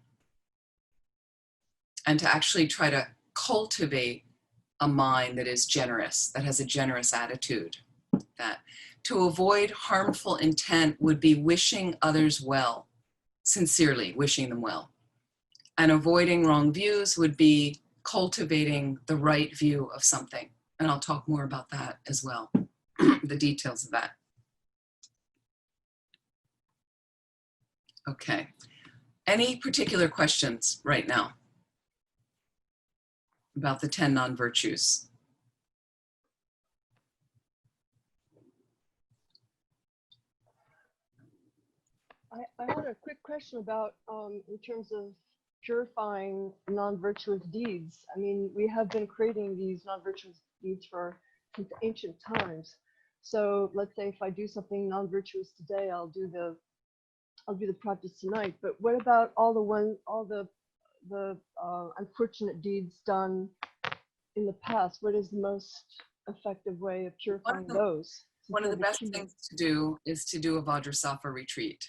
and to actually try to cultivate a mind that is generous, that has a generous attitude. That to avoid harmful intent would be wishing others well, sincerely wishing them well. And avoiding wrong views would be cultivating the right view of something. And I'll talk more about that as well, the details of that. Okay. Any particular questions right now about the 10 non-virtues? I had a quick question about in terms of purifying non-virtuous deeds. I mean, we have been creating these non-virtuous deeds since ancient times. So let's say if I do something non-virtuous today, I'll do the practice tonight. But what about all the unfortunate deeds done in the past? What is the most effective way of purifying those? One of the best things to do is to do a Vajrasattva retreat.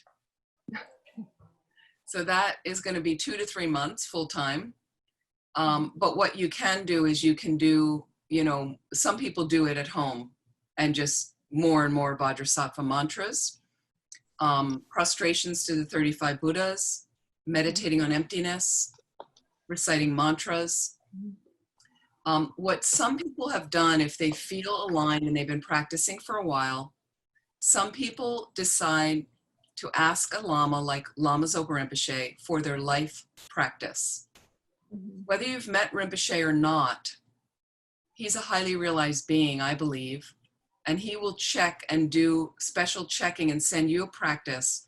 So that is going to be 2 to 3 months full time. But what you can do is you can do, some people do it at home and just more and more Vajrasattva mantras, prostrations to the 35 Buddhas, meditating on emptiness, reciting mantras. What some people have done, if they feel aligned and they've been practicing for a while, some people decide to ask a Lama like Lama Zopa Rinpoche for their life practice. Whether you've met Rinpoche or not, he's a highly realized being, I believe, and he will check and do special checking and send you a practice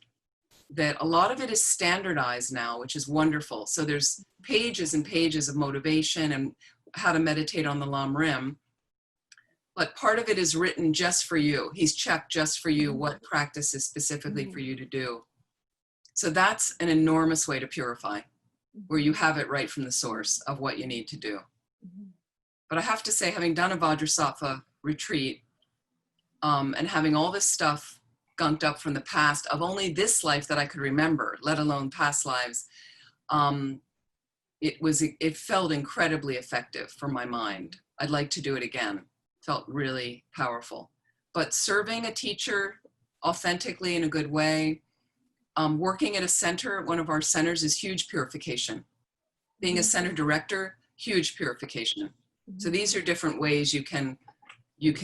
that a lot of it is standardized now, which is wonderful. So there's pages and pages of motivation and how to meditate on the Lam Rim. But part of it is written just for you. He's checked just for you what practice is specifically for you to do. So that's an enormous way to purify, where you have it right from the source of what you need to do. But I have to say, having done a Vajrasattva retreat and having all this stuff gunked up from the past of only this life that I could remember, let alone past lives, it felt incredibly effective for my mind. I'd like to do it again. Felt really powerful. But serving a teacher authentically in a good way, working at a center, one of our centers, is huge purification. Being a center director, huge purification. So these are different ways you can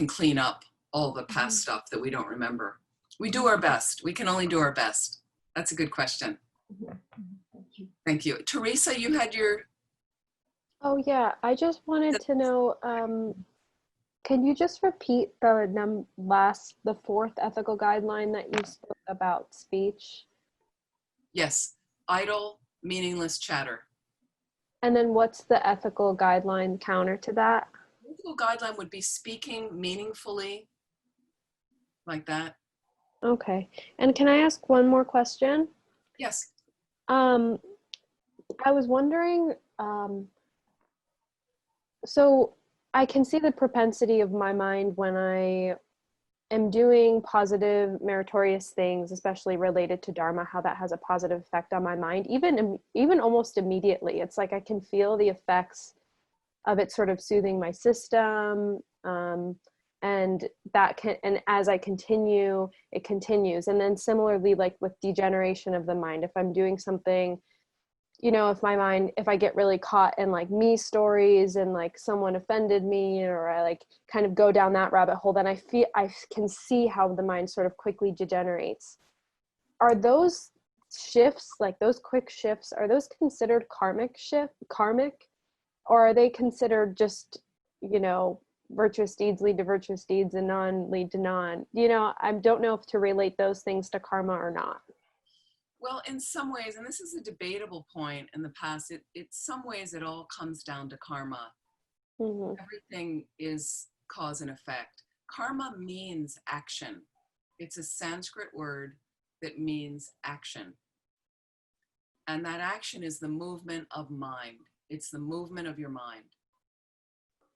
clean up all the past stuff that we don't remember. We do our best. We can only do our best. That's a good question. Thank you. Teresa, you had your... Oh yeah, I just wanted to know, can you just repeat the fourth ethical guideline that you spoke about speech? Yes, idle, meaningless chatter. And then what's the ethical guideline counter to that? The ethical guideline would be speaking meaningfully, like that. Okay. And can I ask one more question? Yes. I was wondering, so I can see the propensity of my mind when I am doing positive, meritorious things, especially related to Dharma, how that has a positive effect on my mind, even almost immediately. It's like I can feel the effects of it sort of soothing my system, and as I continue, it continues. And then similarly, like with degeneration of the mind, if I'm doing something you know, if I get really caught in like me stories and like someone offended me, or I like kind of go down that rabbit hole, then I can see how the mind sort of quickly degenerates. Are those shifts, like those quick shifts, are those considered karmic, or are they considered just, you know, virtuous deeds lead to virtuous deeds and non lead to non? You know, I don't know if to relate those things to karma or not. Well, in some ways, and this is a debatable point in the past, some ways it all comes down to karma. Mm-hmm. Everything is cause and effect. Karma means action. It's a Sanskrit word that means action. And that action is the movement of mind. It's the movement of your mind.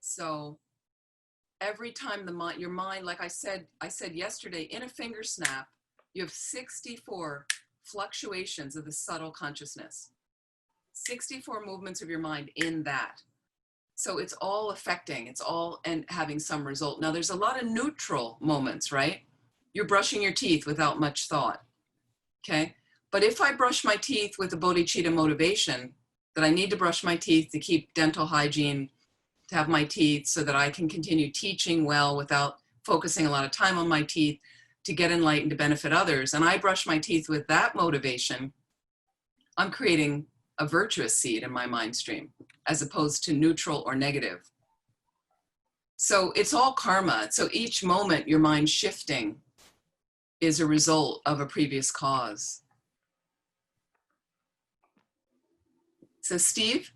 So every time your mind, like I said yesterday, in a finger snap, you have 64 fluctuations of the subtle consciousness, 64 movements of your mind in that. So it's all affecting, it's all and having some result. Now there's a lot of neutral moments, right? You're brushing your teeth without much thought, okay? But if I brush my teeth with a bodhicitta motivation, that I need to brush my teeth to keep dental hygiene, to have my teeth so that I can continue teaching well without focusing a lot of time on my teeth, to get enlightened, to benefit others, and I brush my teeth with that motivation, I'm creating a virtuous seed in my mind stream, as opposed to neutral or negative. So it's all karma. So each moment your mind shifting is a result of a previous cause. So Steve?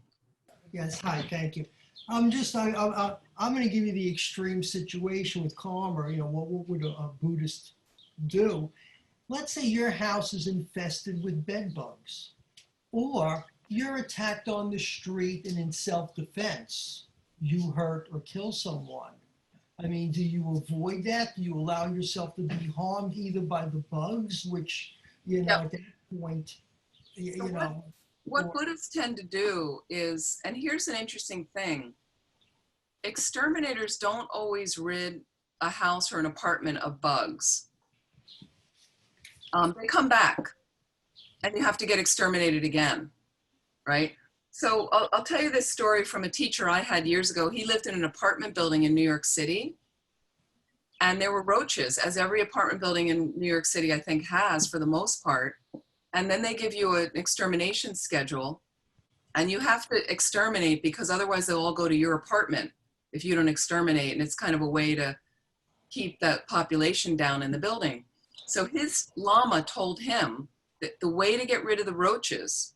Yes, hi, thank you. I'm going to give you the extreme situation with karma. You know, what would a Buddhist do? Let's say your house is infested with bed bugs, or you're attacked on the street and in self-defense, you hurt or kill someone. I mean, do you avoid that? Do you allow yourself to be harmed either by the bugs, which, you know, at that point, you know. What Buddhists tend to do is, and here's an interesting thing, exterminators don't always rid a house or an apartment of bugs. They come back and you have to get exterminated again, right? So I'll tell you this story from a teacher I had years ago. He lived in an apartment building in New York City, and there were roaches, as every apartment building in New York City, I think, has for the most part. And then they give you an extermination schedule, and you have to exterminate because otherwise they'll all go to your apartment if you don't exterminate. And it's kind of a way to keep that population down in the building. So his lama told him that the way to get rid of the roaches,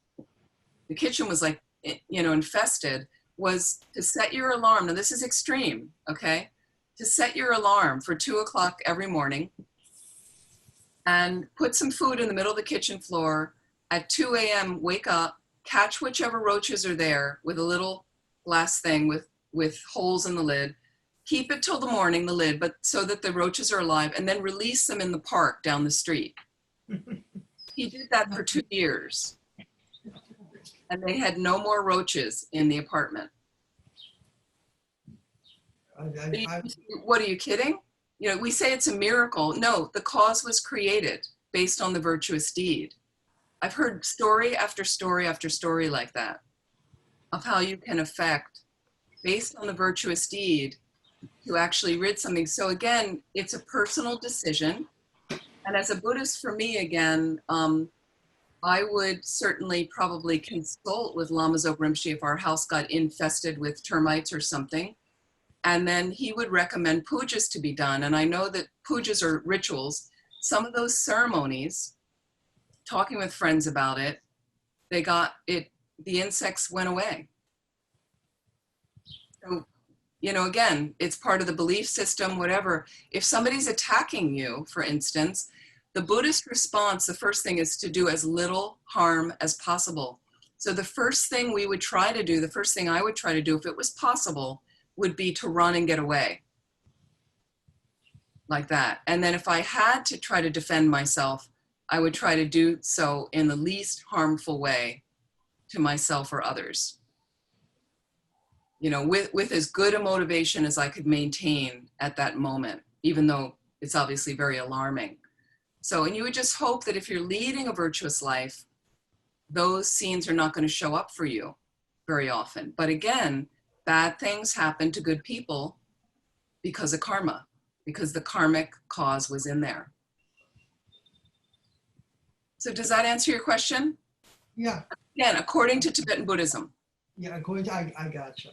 the kitchen was like, you know, infested, was to set your alarm. Now this is extreme, okay? To set your alarm for 2 o'clock every morning and put some food in the middle of the kitchen floor. At 2 a.m., wake up, catch whichever roaches are there with a little glass thing with holes in the lid. Keep it till the morning, the lid, but so that the roaches are alive, and then release them in the park down the street. He did that for 2 years. And they had no more roaches in the apartment. What, are you kidding? You know, we say it's a miracle. No, the cause was created based on the virtuous deed. I've heard story after story after story like that, of how you can affect, based on the virtuous deed, to actually rid something. So again, it's a personal decision. And as a Buddhist, for me, again, I would certainly probably consult with Lama Zopa Rinpoche if our house got infested with termites or something. And then he would recommend pujas to be done. And I know that pujas are rituals. Some of those ceremonies, talking with friends about it, the insects went away. So, you know, again, it's part of the belief system, whatever. If somebody's attacking you, for instance, the Buddhist response, the first thing is to do as little harm as possible. So the first thing we would try to do, the first thing I would try to do if it was possible, would be to run and get away. Like that. And then if I had to try to defend myself, I would try to do so in the least harmful way to myself or others. You know, with as good a motivation as I could maintain at that moment, even though it's obviously very alarming. So, and you would just hope that if you're leading a virtuous life, those scenes are not going to show up for you very often. But again, bad things happen to good people because of karma, because the karmic cause was in there. So does that answer your question? Yeah, Again, according to Tibetan Buddhism. yeah, according to, I gotcha.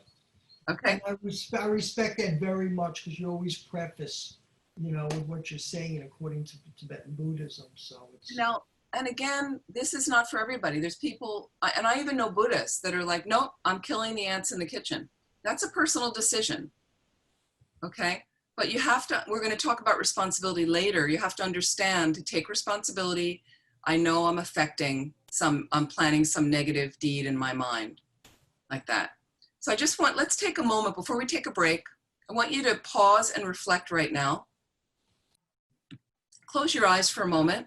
Okay. And I respect that very much because you always preface, you know, with what you're saying according to Tibetan Buddhism. So it's Now, and again, this is not for everybody. There's people, and I even know Buddhists that are like, nope, I'm killing the ants in the kitchen. That's a personal decision. Okay. But you have to, we're going to talk about responsibility later. You have to understand to take responsibility. I know I'm I'm planning some negative deed in my mind like that. So I just want, let's take a moment before we take a break. I want you to pause and reflect right now. Close your eyes for a moment.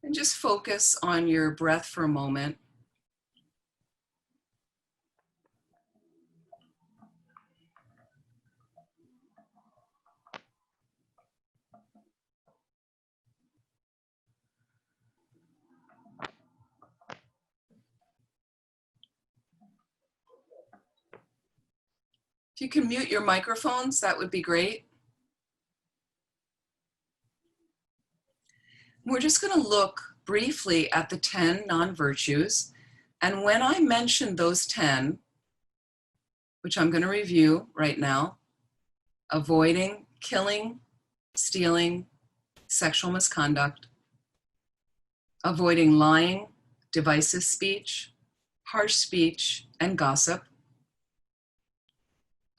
And just focus on your breath for a moment. If you can mute your microphones, that would be great. We're just going to look briefly at the 10 non-virtues. And when I mention those 10, which I'm going to review right now, avoiding, killing, stealing, sexual misconduct, avoiding lying, divisive speech, harsh speech, and gossip,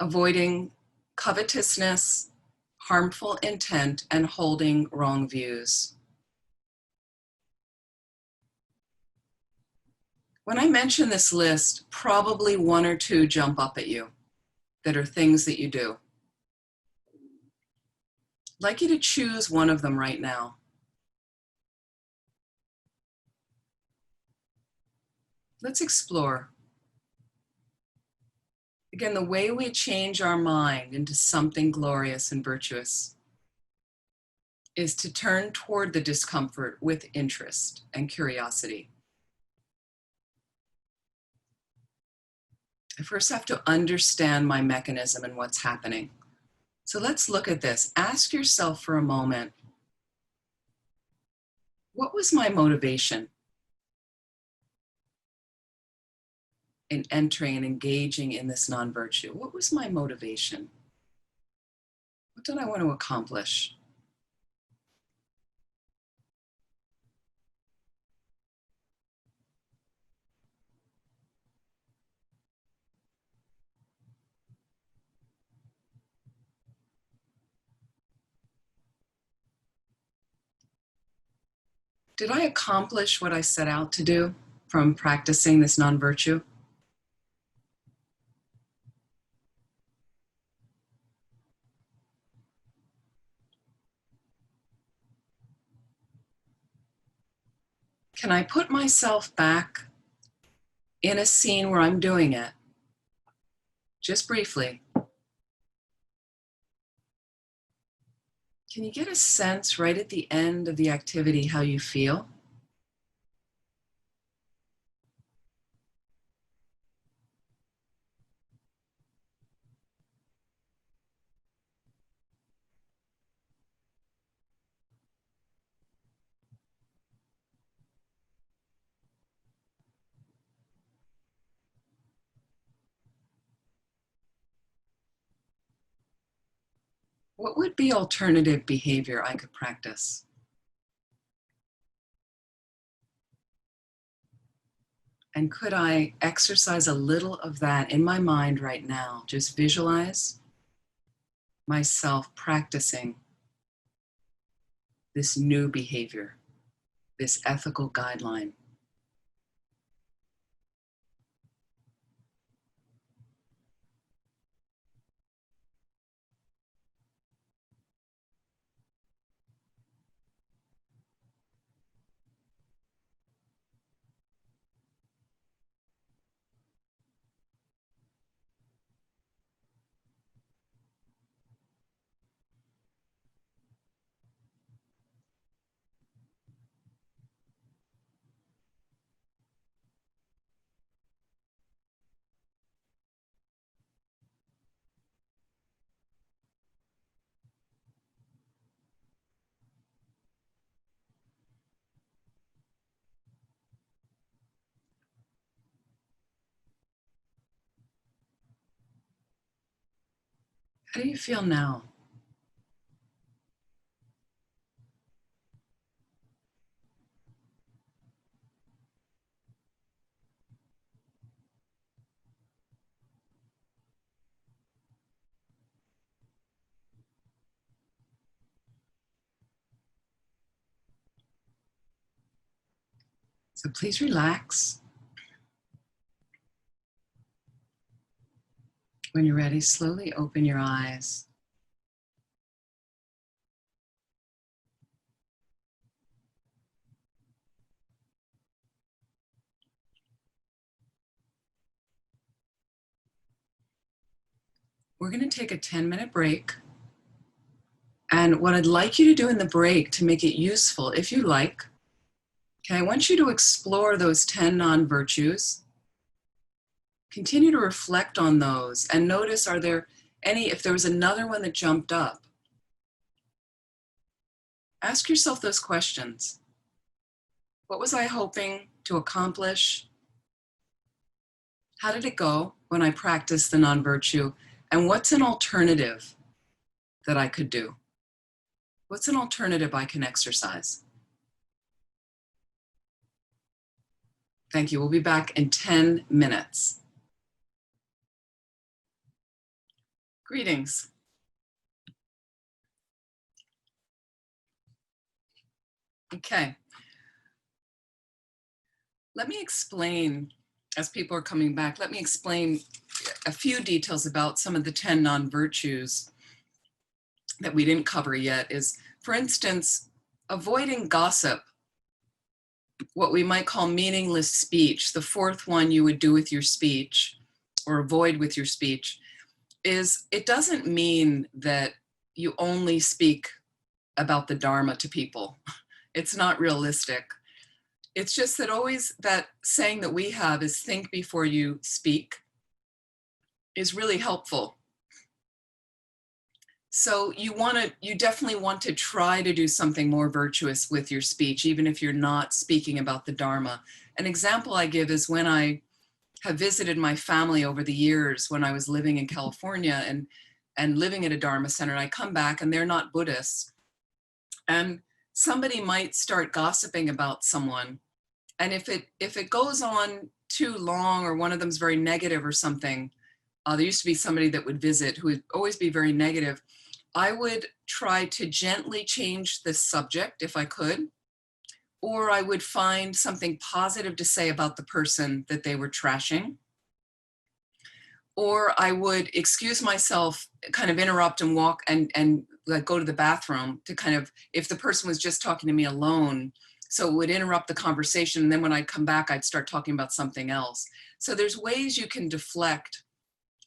avoiding covetousness, harmful intent, and holding wrong views. When I mention this list, probably one or two jump up at you that are things that you do. I'd like you to choose one of them right now. Let's explore. Again, the way we change our mind into something glorious and virtuous is to turn toward the discomfort with interest and curiosity. I first have to understand my mechanism and what's happening. So let's look at this. Ask yourself for a moment, what was my motivation in entering and engaging in this non-virtue? What was my motivation? What did I want to accomplish? Did I accomplish what I set out to do from practicing this non-virtue? Can I put myself back in a scene where I'm doing it? Just briefly. Can you get a sense right at the end of the activity how you feel? What would be alternative behavior I could practice? And could I exercise a little of that in my mind right now? Just visualize myself practicing this new behavior, this ethical guideline. How do you feel now? So please relax. When you're ready, slowly open your eyes. We're going to take a 10-minute break. And what I'd like you to do in the break to make it useful, if you like, okay, I want you to explore those 10 non-virtues. Continue to reflect on those and notice, are there any, if there was another one that jumped up, ask yourself those questions. What was I hoping to accomplish? How did it go when I practiced the non-virtue? And what's an alternative that I could do? What's an alternative I can exercise? Thank you. We'll be back in 10 minutes. Greetings. Okay. Let me explain, as people are coming back, let me explain a few details about some of the 10 non-virtues that we didn't cover yet. Is, for instance, avoiding gossip, what we might call meaningless speech. The fourth one you would do with your speech or avoid with your speech is, it doesn't mean that you only speak about the Dharma to people. It's not realistic. It's just that always that saying that we have is think before you speak is really helpful. So you definitely want to try to do something more virtuous with your speech, even if you're not speaking about the Dharma. An example I give is when I have visited my family over the years when I was living in California and living at a Dharma center, and I come back and they're not Buddhists. And somebody might start gossiping about someone. And if it goes on too long, or one of them's very negative or something, there used to be somebody that would visit who would always be very negative. I would try to gently change the subject if I could, or I would find something positive to say about the person that they were trashing. Or I would excuse myself, kind of interrupt and walk and like go to the bathroom to kind of, if the person was just talking to me alone, so it would interrupt the conversation. And then when I'd come back, I'd start talking about something else. So there's ways you can deflect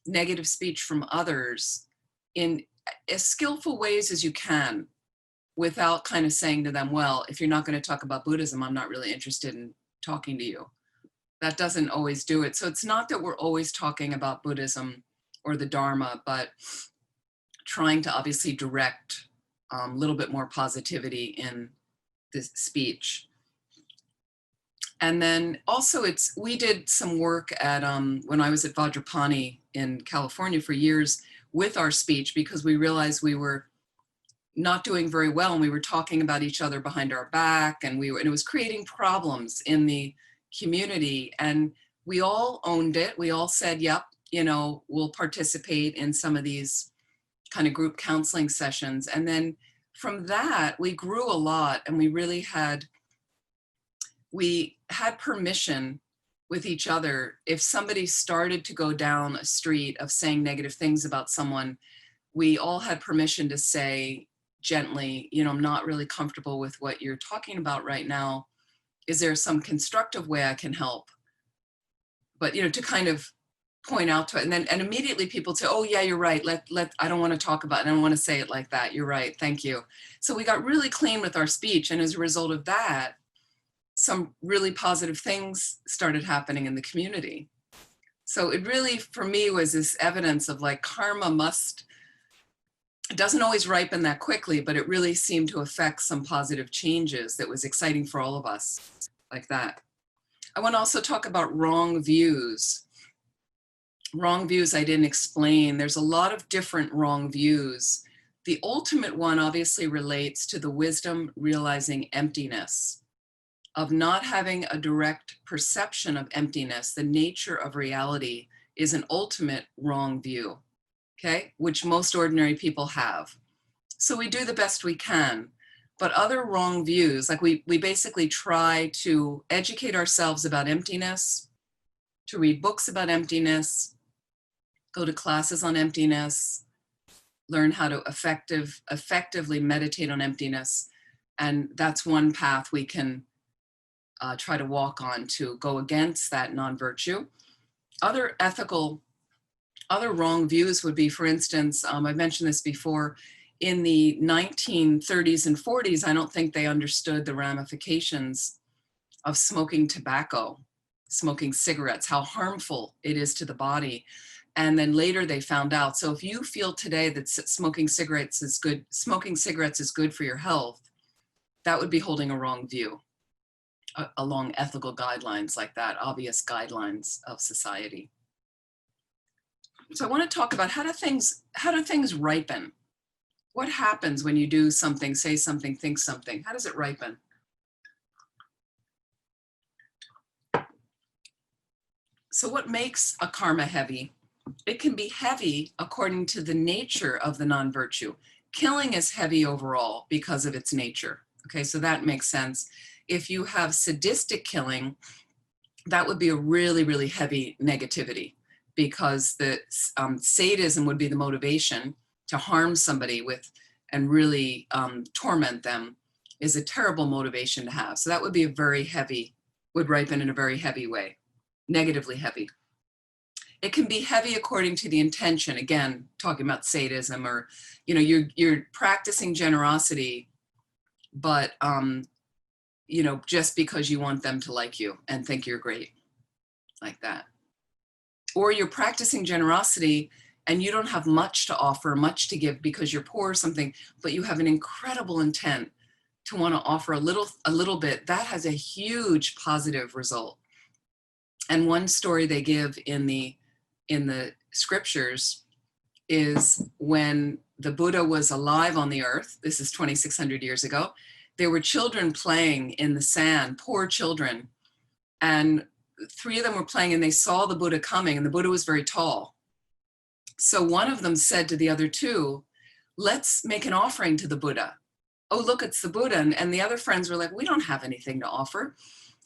negative speech from others in as skillful ways as you can, without kind of saying to them, well, if you're not going to talk about Buddhism, I'm not really interested in talking to you. That doesn't always do it. So it's not that we're always talking about Buddhism or the Dharma, but trying to obviously direct a little bit more positivity in this speech. And then also we did some work at, when I was at Vajrapani in California for years with our speech, because we realized we were not doing very well and we were talking about each other behind our back, and it was creating problems in the community, and we all owned it. We all said, yep, we'll participate in some of these kind of group counseling sessions. And then from that, we grew a lot, and we had permission with each other. If somebody started to go down a street of saying negative things about someone, we all had permission to say gently, I'm not really comfortable with what you're talking about right now. Is there some constructive way I can help? But, to kind of point out to it, and immediately people say, oh yeah, you're right. I don't want to talk about it. I don't want to say it like that. You're right. Thank you. So we got really clean with our speech. And as a result of that, some really positive things started happening in the community. So it really, for me, was this evidence of like karma it doesn't always ripen that quickly, but it really seemed to affect some positive changes that was exciting for all of us, like that. I want to also talk about wrong views. Wrong views I didn't explain. There's a lot of different wrong views. The ultimate one obviously relates to the wisdom realizing emptiness, of not having a direct perception of emptiness. The nature of reality is an ultimate wrong view, okay, which most ordinary people have. So we do the best we can. But other wrong views, like we basically try to educate ourselves about emptiness, to read books about emptiness, go to classes on emptiness, learn how to effectively meditate on emptiness. And that's one path we can try to walk on to go against that non-virtue. Other wrong views would be, for instance, I mentioned this before, in the 1930s and 40s, I don't think they understood the ramifications of smoking tobacco, smoking cigarettes, how harmful it is to the body. And then later they found out. So if you feel today that smoking cigarettes is good for your health, that would be holding a wrong view along ethical guidelines like that, obvious guidelines of society. So I want to talk about how do things ripen? What happens when you do something, say something, think something? How does it ripen? So what makes a karma heavy? It can be heavy according to the nature of the non-virtue. Killing is heavy overall because of its nature. Okay, so that makes sense. If you have sadistic killing, that would be a really, really heavy negativity, because the sadism would be the motivation to harm somebody with and really torment them is a terrible motivation to have. So that would be would ripen in a very heavy way, negatively heavy. It can be heavy according to the intention. Again, talking about sadism, or you're practicing generosity, but just because you want them to like you and think you're great, like that. Or you're practicing generosity and you don't have much to offer, much to give because you're poor or something, but you have an incredible intent to want to offer a little bit. That has a huge positive result. And one story they give in the scriptures is when the Buddha was alive on the earth. This is 2,600 years ago. There were children playing in the sand, poor children. And 3 of them were playing and they saw the Buddha coming, and the Buddha was very tall. So one of them said to the other 2, let's make an offering to the Buddha. Oh, look, it's the Buddha. And the other friends were like, we don't have anything to offer.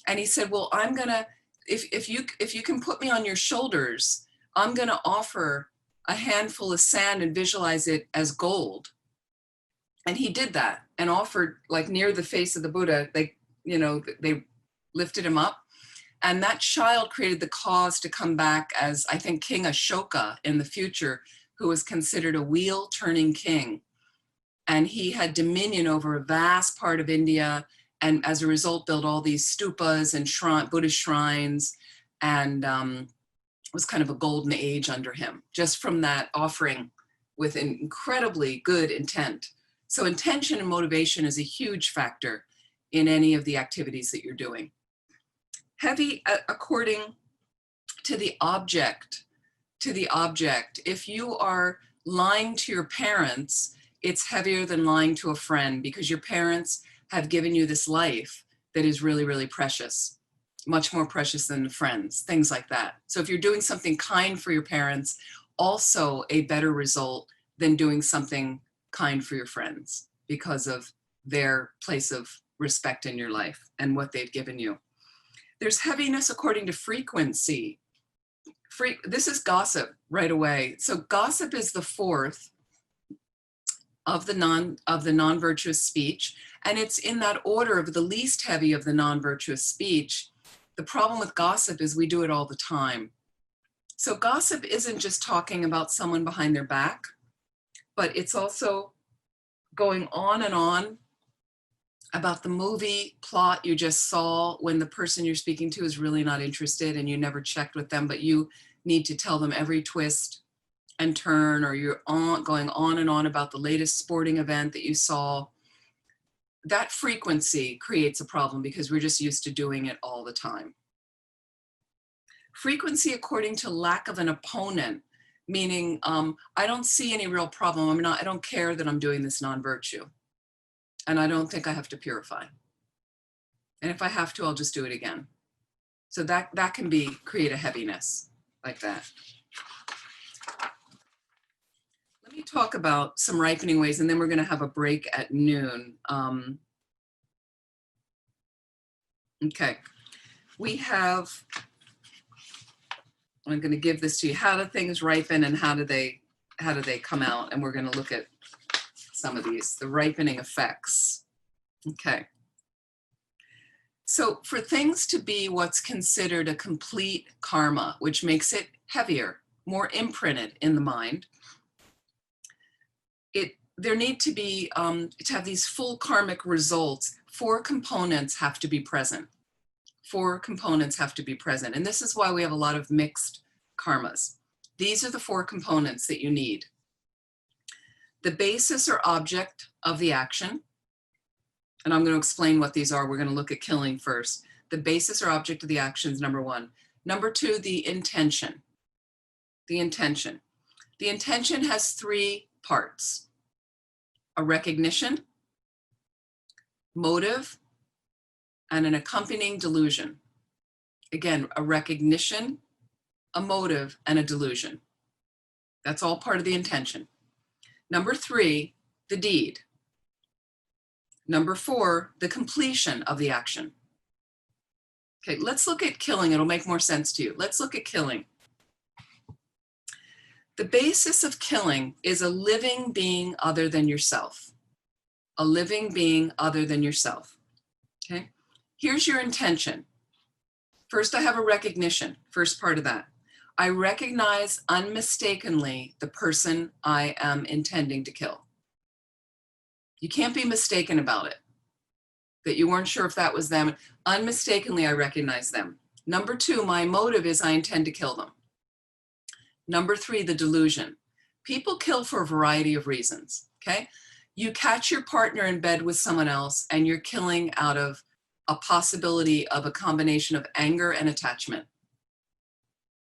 And he said, well, I'm gonna, if you can put me on your shoulders, I'm gonna offer a handful of sand and visualize it as gold. And he did that and offered, like near the face of the Buddha, they lifted him up. And that child created the cause to come back as, I think, King Ashoka in the future, who was considered a wheel-turning king. And he had dominion over a vast part of India, and as a result built all these stupas and Buddhist shrines, and was kind of a golden age under him, just from that offering with an incredibly good intent. So intention and motivation is a huge factor in any of the activities that you're doing. Heavy according to the object. If you are lying to your parents, it's heavier than lying to a friend, because your parents have given you this life that is really, really precious, much more precious than friends, things like that. So if you're doing something kind for your parents, also a better result than doing something kind for your friends, because of their place of respect in your life and what they've given you. There's heaviness according to frequency. This is gossip right away. So gossip is the 4th of the non-virtuous speech, and it's in that order of the least heavy of the non-virtuous speech. The problem with gossip is we do it all the time. So gossip isn't just talking about someone behind their back, but it's also going on and on about the movie plot you just saw when the person you're speaking to is really not interested and you never checked with them, but you need to tell them every twist and turn, or you're going on and on about the latest sporting event that you saw. That frequency creates a problem because we're just used to doing it all the time. Frequency according to lack of an opponent, meaning I don't see any real problem. I don't care that I'm doing this non-virtue. And I don't think I have to purify. And if I have to, I'll just do it again. So that can create a heaviness like that. Let me talk about some ripening ways, and then we're going to have a break at noon. Okay, we have, I'm going to give this to you. How do things ripen and how do they come out? And we're going to look at some of these, the ripening effects. Okay. So for things to be what's considered a complete karma, which makes it heavier, more imprinted in the mind, there need to be, to have these full karmic results, 4 components have to be present. 4 components have to be present. And this is why we have a lot of mixed karmas. These are the 4 components that you need. The basis or object of the action. And I'm going to explain what these are. We're going to look at killing first. The basis or object of the action is number 1. Number 2, the intention. The intention. The intention has 3 parts. A recognition, motive, and an accompanying delusion. Again, a recognition, a motive, and a delusion. That's all part of the intention. Number 3, the deed. Number 4, the completion of the action. Okay, let's look at killing. It'll make more sense to you. Let's look at killing. The basis of killing is a living being other than yourself. A living being other than yourself. Okay, here's your intention. First, I have a recognition, first part of that. I recognize unmistakably the person I am intending to kill. You can't be mistaken about it, that you weren't sure if that was them. Unmistakably, I recognize them. Number 2, my motive is I intend to kill them. Number 3, the delusion. People kill for a variety of reasons, okay? You catch your partner in bed with someone else and you're killing out of a possibility of a combination of anger and attachment,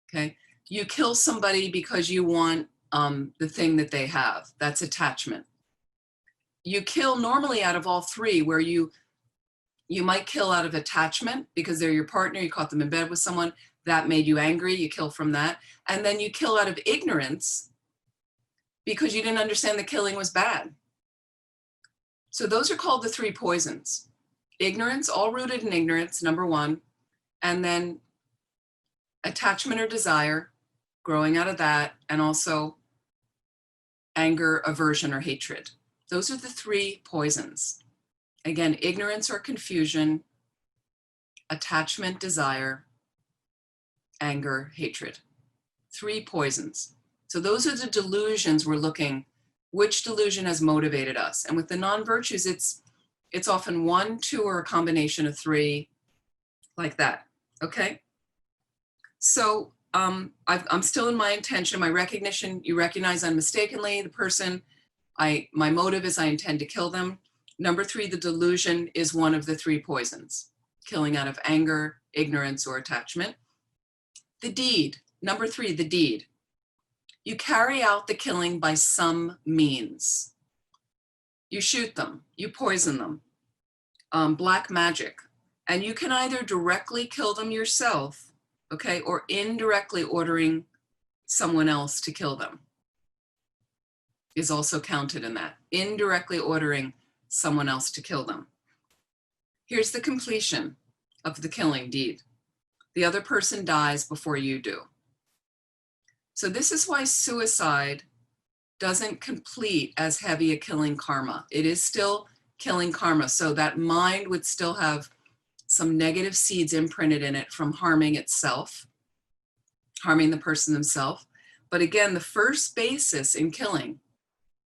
okay? You kill somebody because you want the thing that they have. That's attachment. You kill normally out of all 3, where you might kill out of attachment because they're your partner, you caught them in bed with someone, that made you angry, you kill from that. And then you kill out of ignorance because you didn't understand the killing was bad. So those are called the 3 poisons. Ignorance, all rooted in ignorance, number 1. And then attachment or desire, growing out of that, and also anger, aversion, or hatred. Those are the 3 poisons. Again, ignorance or confusion, attachment, desire, anger, hatred. 3 poisons. So those are the delusions we're looking, which delusion has motivated us. And with the non-virtues, it's often 1, 2, or a combination of 3, like that, okay? So I'm still in my intention, my recognition, you recognize unmistakably the person, my motive is I intend to kill them. Number 3, the delusion is one of the 3 poisons, killing out of anger, ignorance, or attachment. The deed, number 3, the deed. You carry out the killing by some means. You shoot them, you poison them, black magic. And you can either directly kill them yourself, okay, or indirectly ordering someone else to kill them is also counted in that. Indirectly ordering someone else to kill them. Here's the completion of the killing deed. The other person dies before you do. So this is why suicide doesn't complete as heavy a killing karma. It is still killing karma. So that mind would still have some negative seeds imprinted in it from harming itself, harming the person themselves. But again, the first basis in killing,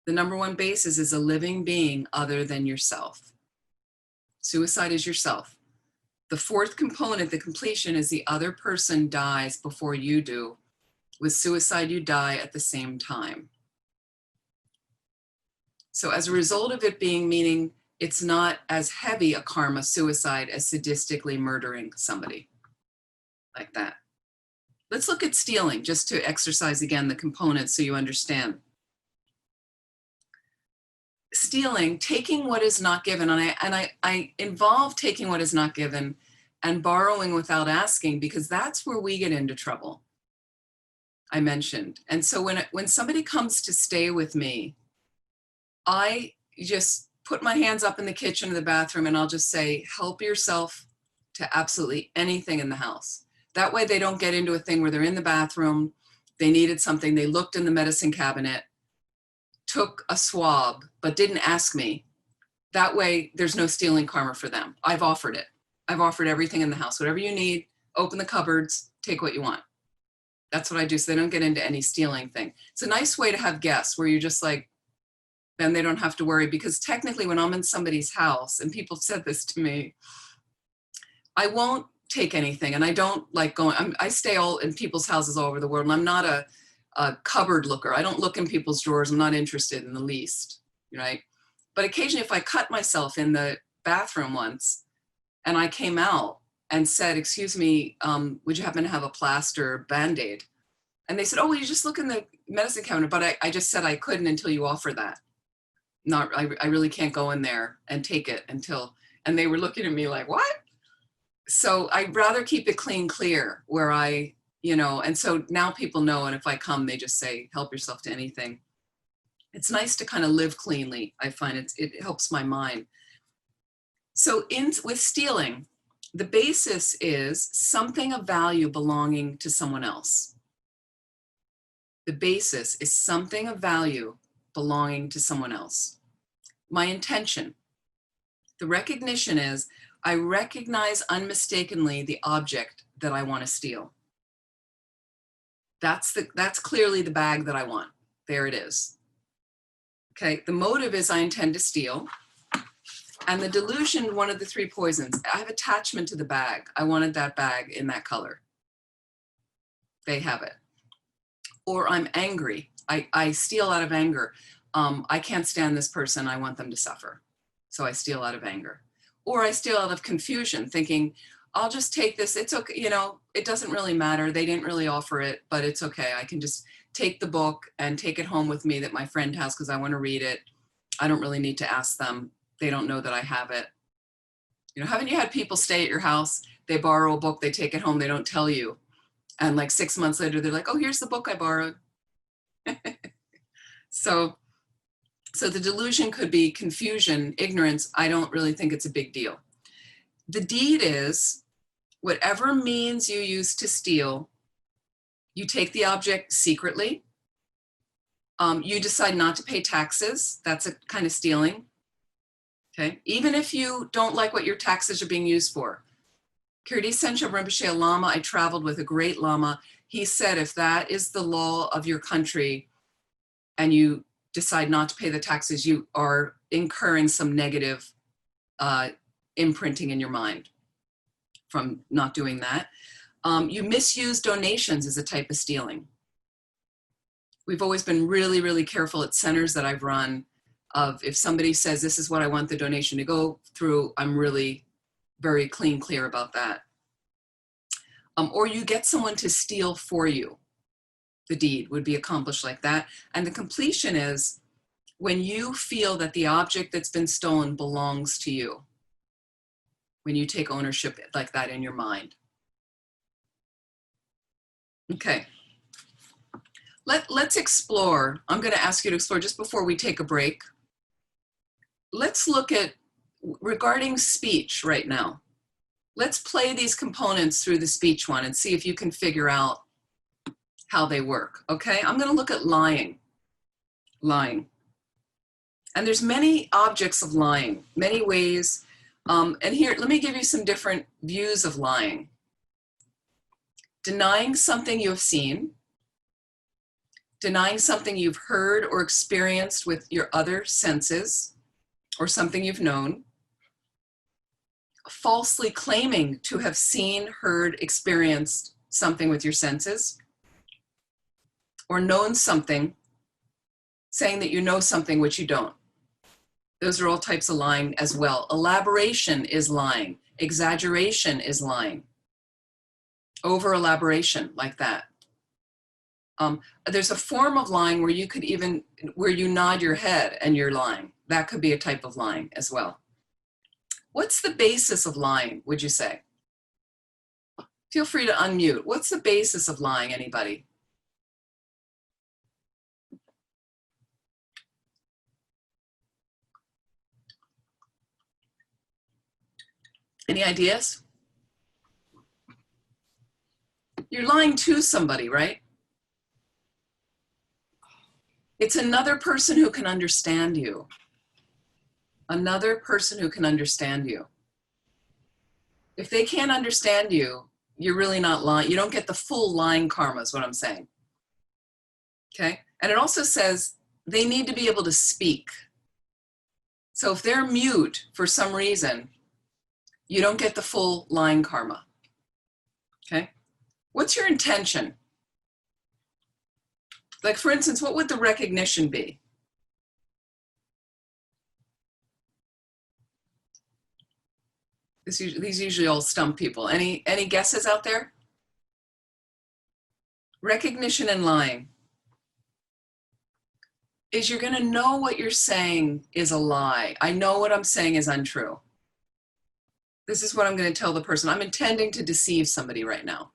the number 1 basis, is a living being other than yourself. Suicide is yourself. The 4th component, the completion, is the other person dies before you do. With suicide, you die at the same time. So as a result of it being, meaning it's not as heavy a karma, suicide, as sadistically murdering somebody like that. Let's look at stealing, just to exercise again the components so you understand. Stealing, taking what is not given, and I involve taking what is not given and borrowing without asking, because that's where we get into trouble, I mentioned. And so when somebody comes to stay with me, I just put my hands up in the kitchen or the bathroom, and I'll just say, help yourself to absolutely anything in the house. That way they don't get into a thing where they're in the bathroom, they needed something, they looked in the medicine cabinet, took a swab, but didn't ask me. That way there's no stealing karma for them. I've offered it. I've offered everything in the house. Whatever you need, open the cupboards, take what you want. That's what I do, so they don't get into any stealing thing. It's a nice way to have guests where you're just like, then they don't have to worry, because technically when I'm in somebody's house, and people said this to me, I won't take anything, and I don't like going, I stay all in people's houses all over the world, and I'm not a cupboard looker. I don't look in people's drawers. I'm not interested in the least, right? But occasionally if I cut myself in the bathroom once and I came out and said, excuse me, would you happen to have a plaster Band-Aid? And they said, oh, well, you just look in the medicine cabinet. But I just said I couldn't until you offer that. I really can't go in there and take it until, and they were looking at me like, what? So I'd rather keep it clean, clear, where and so now people know, and if I come, they just say, help yourself to anything. It's nice to kind of live cleanly. I find it helps my mind. So with stealing, the basis is something of value belonging to someone else. The basis is something of value belonging to someone else. My intention, the recognition is, I recognize unmistakably the object that I want to steal. That's clearly the bag that I want. There it is. Okay, the motive is I intend to steal. And the delusion, one of the three poisons, I have attachment to the bag. I wanted that bag in that color. They have it. Or I'm angry. I steal out of anger. I can't stand this person. I want them to suffer. So I steal out of anger. Or I steal out of confusion, thinking, I'll just take this. It's okay. It doesn't really matter. They didn't really offer it, but it's okay. I can just take the book and take it home with me that my friend has because I want to read it. I don't really need to ask them. They don't know that I have it. Haven't you had people stay at your house? They borrow a book, they take it home, they don't tell you. And like 6 months later, they're like, oh, here's the book I borrowed. So the delusion could be confusion, ignorance. I don't really think it's a big deal. The deed is whatever means you use to steal, you take the object secretly. You decide not to pay taxes. That's a kind of stealing. Okay, even if you don't like what your taxes are being used for. Kirti Sencho Rinpoche, a Lama I traveled with, a great Lama, he said, if that is the law of your country and you decide not to pay the taxes, you are incurring some negative imprinting in your mind from not doing that. You misuse donations as a type of stealing. We've always been really, really careful at centers that I've run of if somebody says, this is what I want the donation to go through, I'm really very clear about that. Or you get someone to steal for you. The deed would be accomplished like that. And the completion is when you feel that the object that's been stolen belongs to you. When you take ownership like that in your mind. Okay. Let's explore. I'm going to ask you to explore just before we take a break. Let's look at regarding speech right now. Let's play these components through the speech one and see if you can figure out how they work. Okay, I'm going to look at lying. Lying. And there's many objects of lying, many ways. And here, let me give you some different views of lying. Denying something you have seen. Denying something you've heard or experienced with your other senses, or something you've known. Falsely claiming to have seen, heard, experienced something with your senses, or known something, saying that you know something which you don't. Those are all types of lying as well. Elaboration is lying. Exaggeration is lying. over elaboration like that. There's a form of lying where you could even, where you nod your head and you're lying. That could be a type of lying as well. What's the basis of lying, would you say? Feel free to unmute. What's the basis of lying, anybody? Any ideas? You're lying to somebody, right? It's another person who can understand you. Another person who can understand you. If they can't understand you, you're really not lying. You don't get the full lying karma is what I'm saying. Okay? And it also says they need to be able to speak. So if they're mute for some reason, you don't get the full lying karma. Okay? What's your intention? Like, for instance, what would the recognition be? These usually all stump people. Any guesses out there? Recognition and lying is you're going to know what you're saying is a lie. I know what I'm saying is untrue. This is what I'm going to tell the person. I'm intending to deceive somebody right now.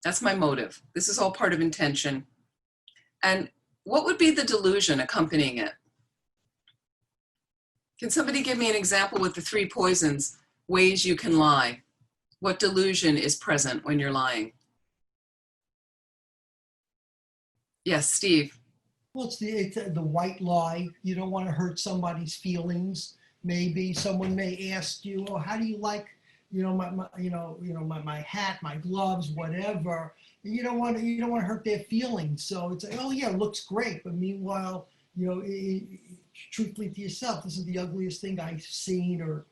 That's my motive. This is all part of intention. And what would be the delusion accompanying it? Can somebody give me an example with the 3 poisons, ways you can lie? What delusion is present when you're lying? Yes, Steve. Well, it's the white lie. You don't want to hurt somebody's feelings. Maybe someone may ask you, "Oh, how do you like, my hat, my gloves, whatever." You don't want to hurt their feelings. So it's like, "Oh yeah, it looks great," but meanwhile, truthfully to yourself, this is the ugliest thing I've seen, or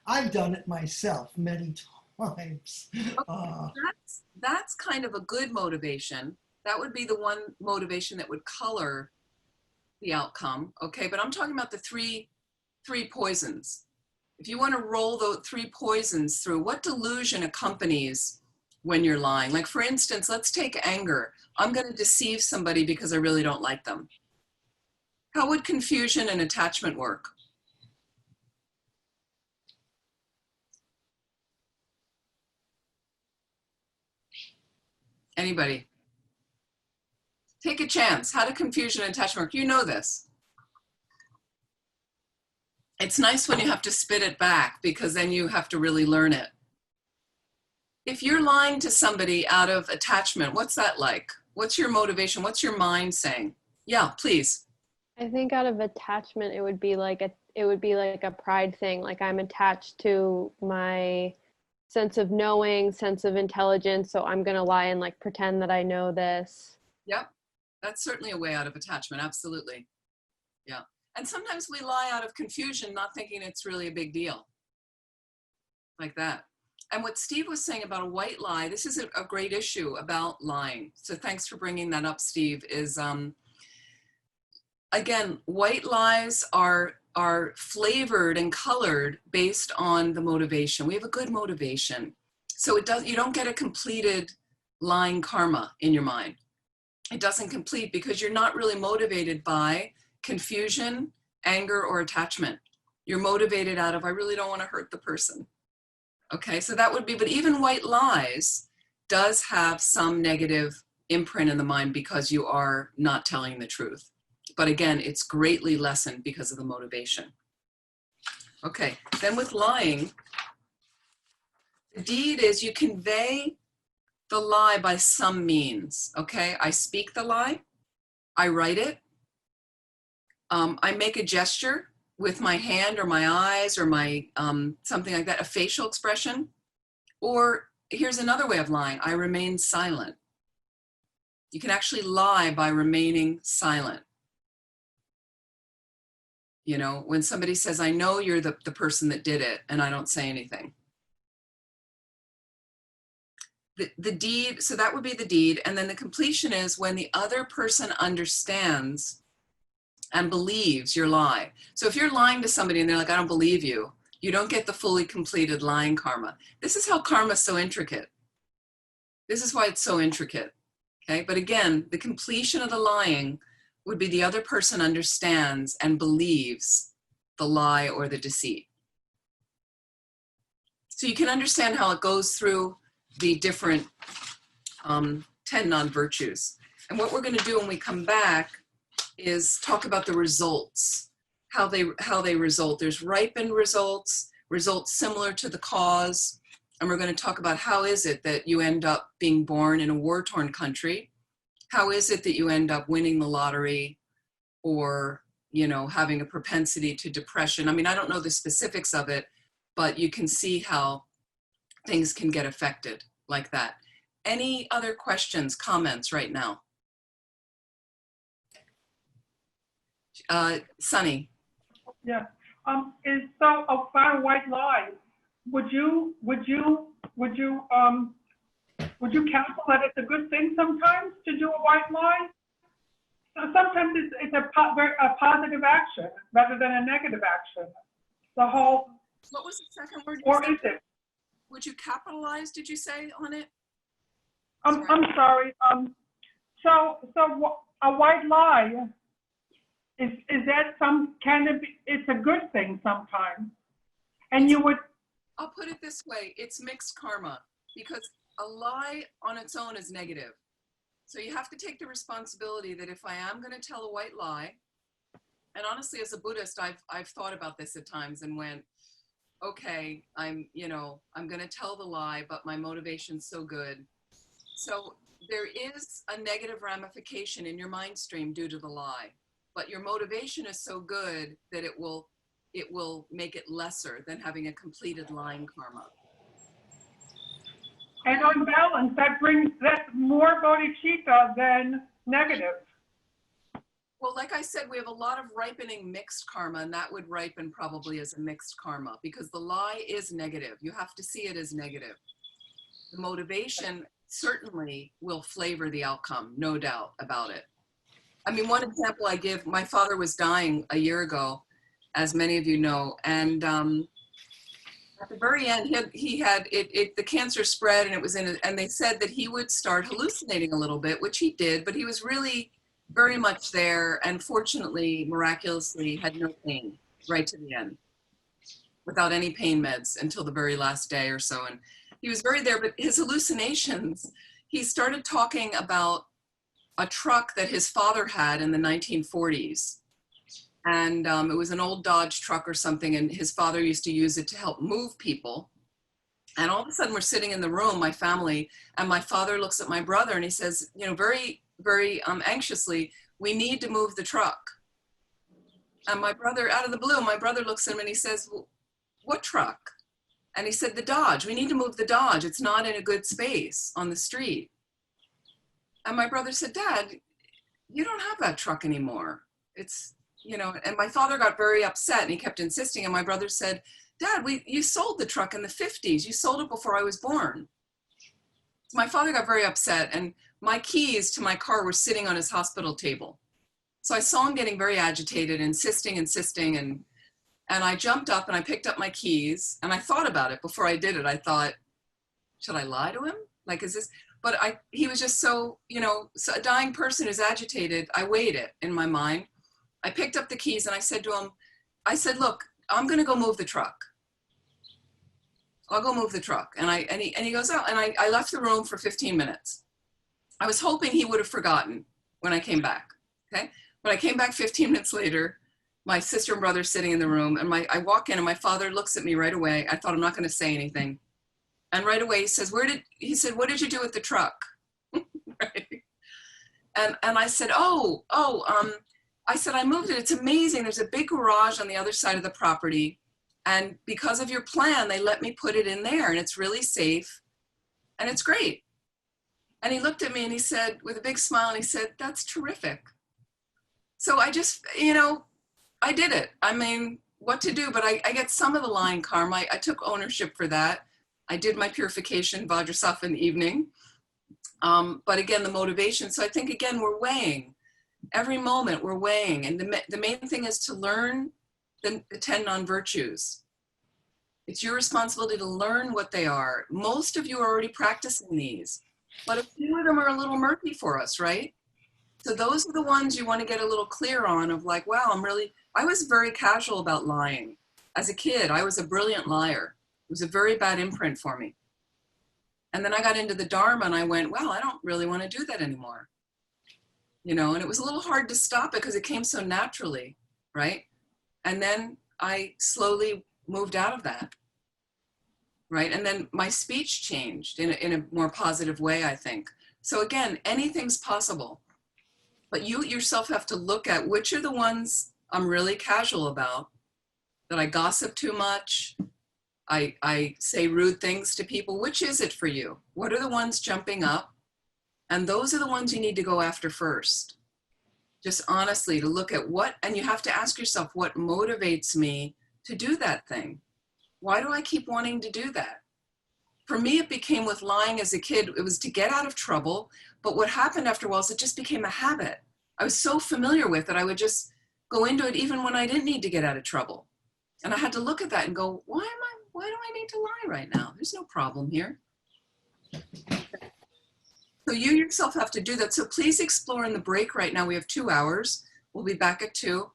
I've done it myself many times. That's kind of a good motivation. That would be the one motivation that would color the outcome. Okay, but I'm talking about the three poisons. If you want to roll the 3 poisons through, what delusion accompanies when you're lying? Like, for instance, let's take anger. I'm going to deceive somebody because I really don't like them. How would confusion and attachment work? Anybody? Take a chance. How do confusion and attachment work? You know this. It's nice when you have to spit it back, because then you have to really learn it. If you're lying to somebody out of attachment, what's that like? What's your motivation? What's your mind saying? Yeah, please. I think out of attachment, it would be like a pride thing. Like, I'm attached to my sense of knowing, sense of intelligence, so I'm going to lie and like pretend that I know this. Yep. That's certainly a way out of attachment. Absolutely. Yeah. And sometimes we lie out of confusion, not thinking it's really a big deal. Like that. And what Steve was saying about a white lie, this is a great issue about lying. So thanks for bringing that up, Steve, is, again, white lies are flavored and colored based on the motivation. We have a good motivation. So you don't get a completed lying karma in your mind. It doesn't complete because you're not really motivated by confusion, anger, or attachment. You're motivated out of, I really don't want to hurt the person. Okay, so that would be, but even white lies does have some negative imprint in the mind because you are not telling the truth. But again, it's greatly lessened because of the motivation. Okay, then with lying, the deed is you convey the lie by some means. Okay, I speak the lie, I write it, I make a gesture with my hand or my eyes or my something like that, a facial expression. Or here's another way of lying, I remain silent. You can actually lie by remaining silent. You know, when somebody says, I know you're the person that did it, and I don't say anything. The deed, so that would be the deed. And then the completion is when the other person understands and believes your lie. So if you're lying to somebody and they're like, I don't believe you, You don't get the fully completed lying karma. This is how karma is so intricate. This is why it's so intricate. Okay, but again, the completion of the lying would be the other person understands and believes the lie or the deceit. So you can understand how it goes through the different 10 non-virtues. And what we're going to do when we come back is talk about the results, how they result. There's ripened results, results similar to the cause. And we're going to talk about how is it that you end up being born in a war-torn country? How is it that you end up winning the lottery or, you know, having a propensity to depression? I mean, I don't know the specifics of it, but you can see how things can get affected like that. Any other questions, comments right now? Sunny. Yeah. Is so about a white lie. Would you counsel that it's a good thing sometimes to do a white lie? So sometimes it's a positive action rather than a negative action. The whole. What was the second word? Or is it? Would you capitalize? Did you say on it? I'm sorry. So a white lie. Is that can it be, it's a good thing sometimes. And you would. I'll put it this way, it's mixed karma because a lie on its own is negative. So you have to take the responsibility that if I am going to tell a white lie, and honestly, as a Buddhist, I've thought about this at times and went, okay, I'm going to tell the lie, but my motivation's so good. So there is a negative ramification in your mind stream due to the lie, but your motivation is so good that it will make it lesser than having a completed lying karma. And on balance, that's more bodhicitta than negative. Well, like I said, we have a lot of ripening mixed karma, and that would ripen probably as a mixed karma because the lie is negative. You have to see it as negative. The motivation certainly will flavor the outcome, no doubt about it. I mean, one example I give, my father was dying a year ago, as many of you know, and at the very end, he had the cancer spread, and it was and they said that he would start hallucinating a little bit, which he did, but he was really very much there, and fortunately, miraculously, had no pain right to the end, without any pain meds until the very last day or so, and he was very there. But his hallucinations, he started talking about a truck that his father had in the 1940s. And it was an old Dodge truck or something, and his father used to use it to help move people. And all of a sudden we're sitting in the room, my family, and my father looks at my brother and he says, you know, very, very anxiously, we need to move the truck. And my brother, out of the blue, my brother looks at him and he says, well, what truck? And he said, the Dodge, we need to move the Dodge. It's not in a good space on the street. And my brother said, Dad, you don't have that truck anymore. It's, you know, and my father got very upset and he kept insisting. And my brother said, Dad, you sold the truck in the 50s. You sold it before I was born. So my father got very upset, and my keys to my car were sitting on his hospital table. So I saw him getting very agitated, insisting, and I jumped up and I picked up my keys, and I thought about it before I did it. I thought, should I lie to him? Like, is this, but he was just so, you know, so a dying person who's agitated. I weighed it in my mind. I picked up the keys and I said to him, I said, look, I'm going to go move the truck. I'll go move the truck. And he goes out, and I left the room for 15 minutes. I was hoping he would have forgotten when I came back. Okay. But I came back 15 minutes later, my sister and brother sitting in the room, and I walk in and my father looks at me right away. I thought, I'm not going to say anything. And right away he says, what did you do with the truck? Right. And I said, I said, I moved it. It's amazing. There's a big garage on the other side of the property. And because of your plan, they let me put it in there, and it's really safe and it's great. And he looked at me and he said, with a big smile, and he said, that's terrific. So I just, you know, I did it. I mean, what to do, but I get some of the lying karma. I took ownership for that. I did my purification, Vajrasattva, in the evening. But again, the motivation. So I think, again, we're weighing. Every moment we're weighing. And the main thing is to learn the 10 non-virtues. It's your responsibility to learn what they are. Most of you are already practicing these, but a few of them are a little murky for us, right? So those are the ones you want to get a little clear on of like, wow, I was very casual about lying. As a kid, I was a brilliant liar. It was a very bad imprint for me. And then I got into the Dharma and I went, wow, I don't really want to do that anymore. You know, and it was a little hard to stop it because it came so naturally, right? And then I slowly moved out of that, right? And then my speech changed in a more positive way, I think. So again, anything's possible, but you yourself have to look at which are the ones I'm really casual about, that I gossip too much, I say rude things to people. Which is it for you? What are the ones jumping up? And those are the ones you need to go after first. Just honestly to look at what, and you have to ask yourself, what motivates me to do that thing? Why do I keep wanting to do that? For me, it became with lying as a kid, it was to get out of trouble. But what happened after a while is it just became a habit. I was so familiar with it, I would just go into it even when I didn't need to get out of trouble. And I had to look at that and go, why do I need to lie right now? There's no problem here. So you yourself have to do that. So please explore in the break right now. We have 2 hours. We'll be back at 2.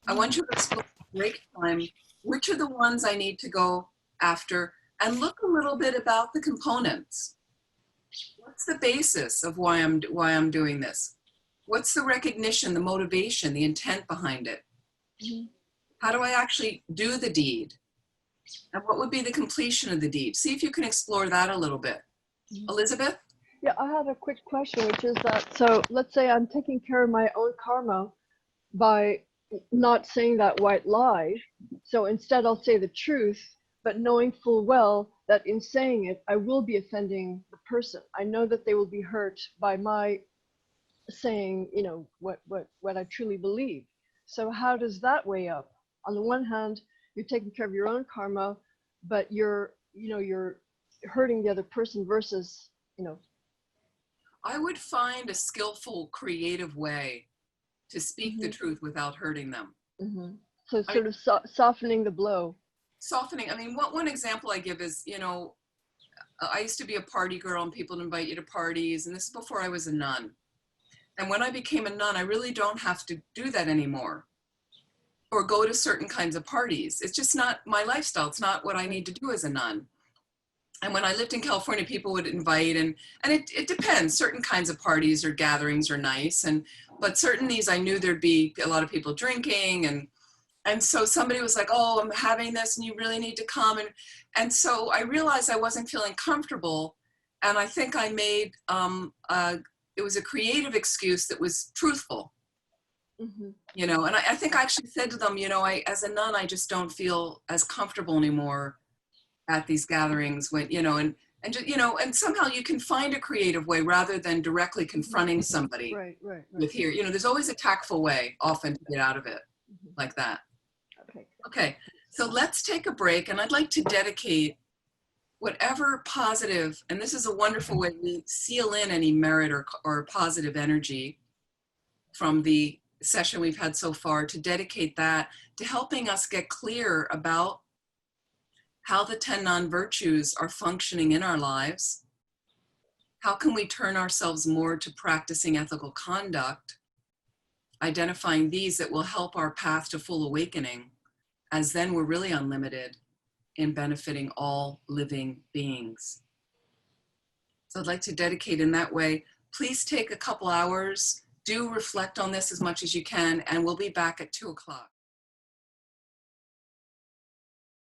I want you to explore break time. Which are the ones I need to go after? And look a little bit about the components. What's the basis of why I'm doing this? What's the recognition, the motivation, the intent behind it? How do I actually do the deed? And what would be the completion of the deed? See if you can explore that a little bit. Elizabeth? Yeah, I had a quick question, which is that, so let's say I'm taking care of my own karma by not saying that white lie. So instead I'll say the truth, but knowing full well that in saying it, I will be offending the person. I know that they will be hurt by my saying, you know, what I truly believe. So how does that weigh up? On the one hand, you're taking care of your own karma, but you're hurting the other person versus, I would find a skillful, creative way to speak the truth without hurting them. So sort of softening the blow. Softening. I mean, one example I give is, I used to be a party girl and people would invite you to parties, and this is before I was a nun. And when I became a nun, I really don't have to do that anymore or go to certain kinds of parties. It's just not my lifestyle. It's not what I need to do as a nun. And when I lived in California, people would invite, and it depends. Certain kinds of parties or gatherings are nice, but certain these I knew there'd be a lot of people drinking, and so somebody was like, oh, I'm having this and you really need to come. And so I realized I wasn't feeling comfortable, and I think I made, it was a creative excuse that was truthful, and I think I actually said to them, as a nun, I just don't feel as comfortable anymore at these gatherings when, and somehow you can find a creative way rather than directly confronting somebody Right. with here. There's always a tactful way often to get out of it like that. Okay. So let's take a break, and I'd like to dedicate whatever positive, and this is a wonderful way we seal in any merit or positive energy from the session we've had so far, to dedicate that to helping us get clear about how the 10 non-virtues are functioning in our lives. How can we turn ourselves more to practicing ethical conduct, identifying these that will help our path to full awakening, as then we're really unlimited in benefiting all living beings. So I'd like to dedicate in that way. Please take a couple hours, do reflect on this as much as you can, and we'll be back at 2 o'clock.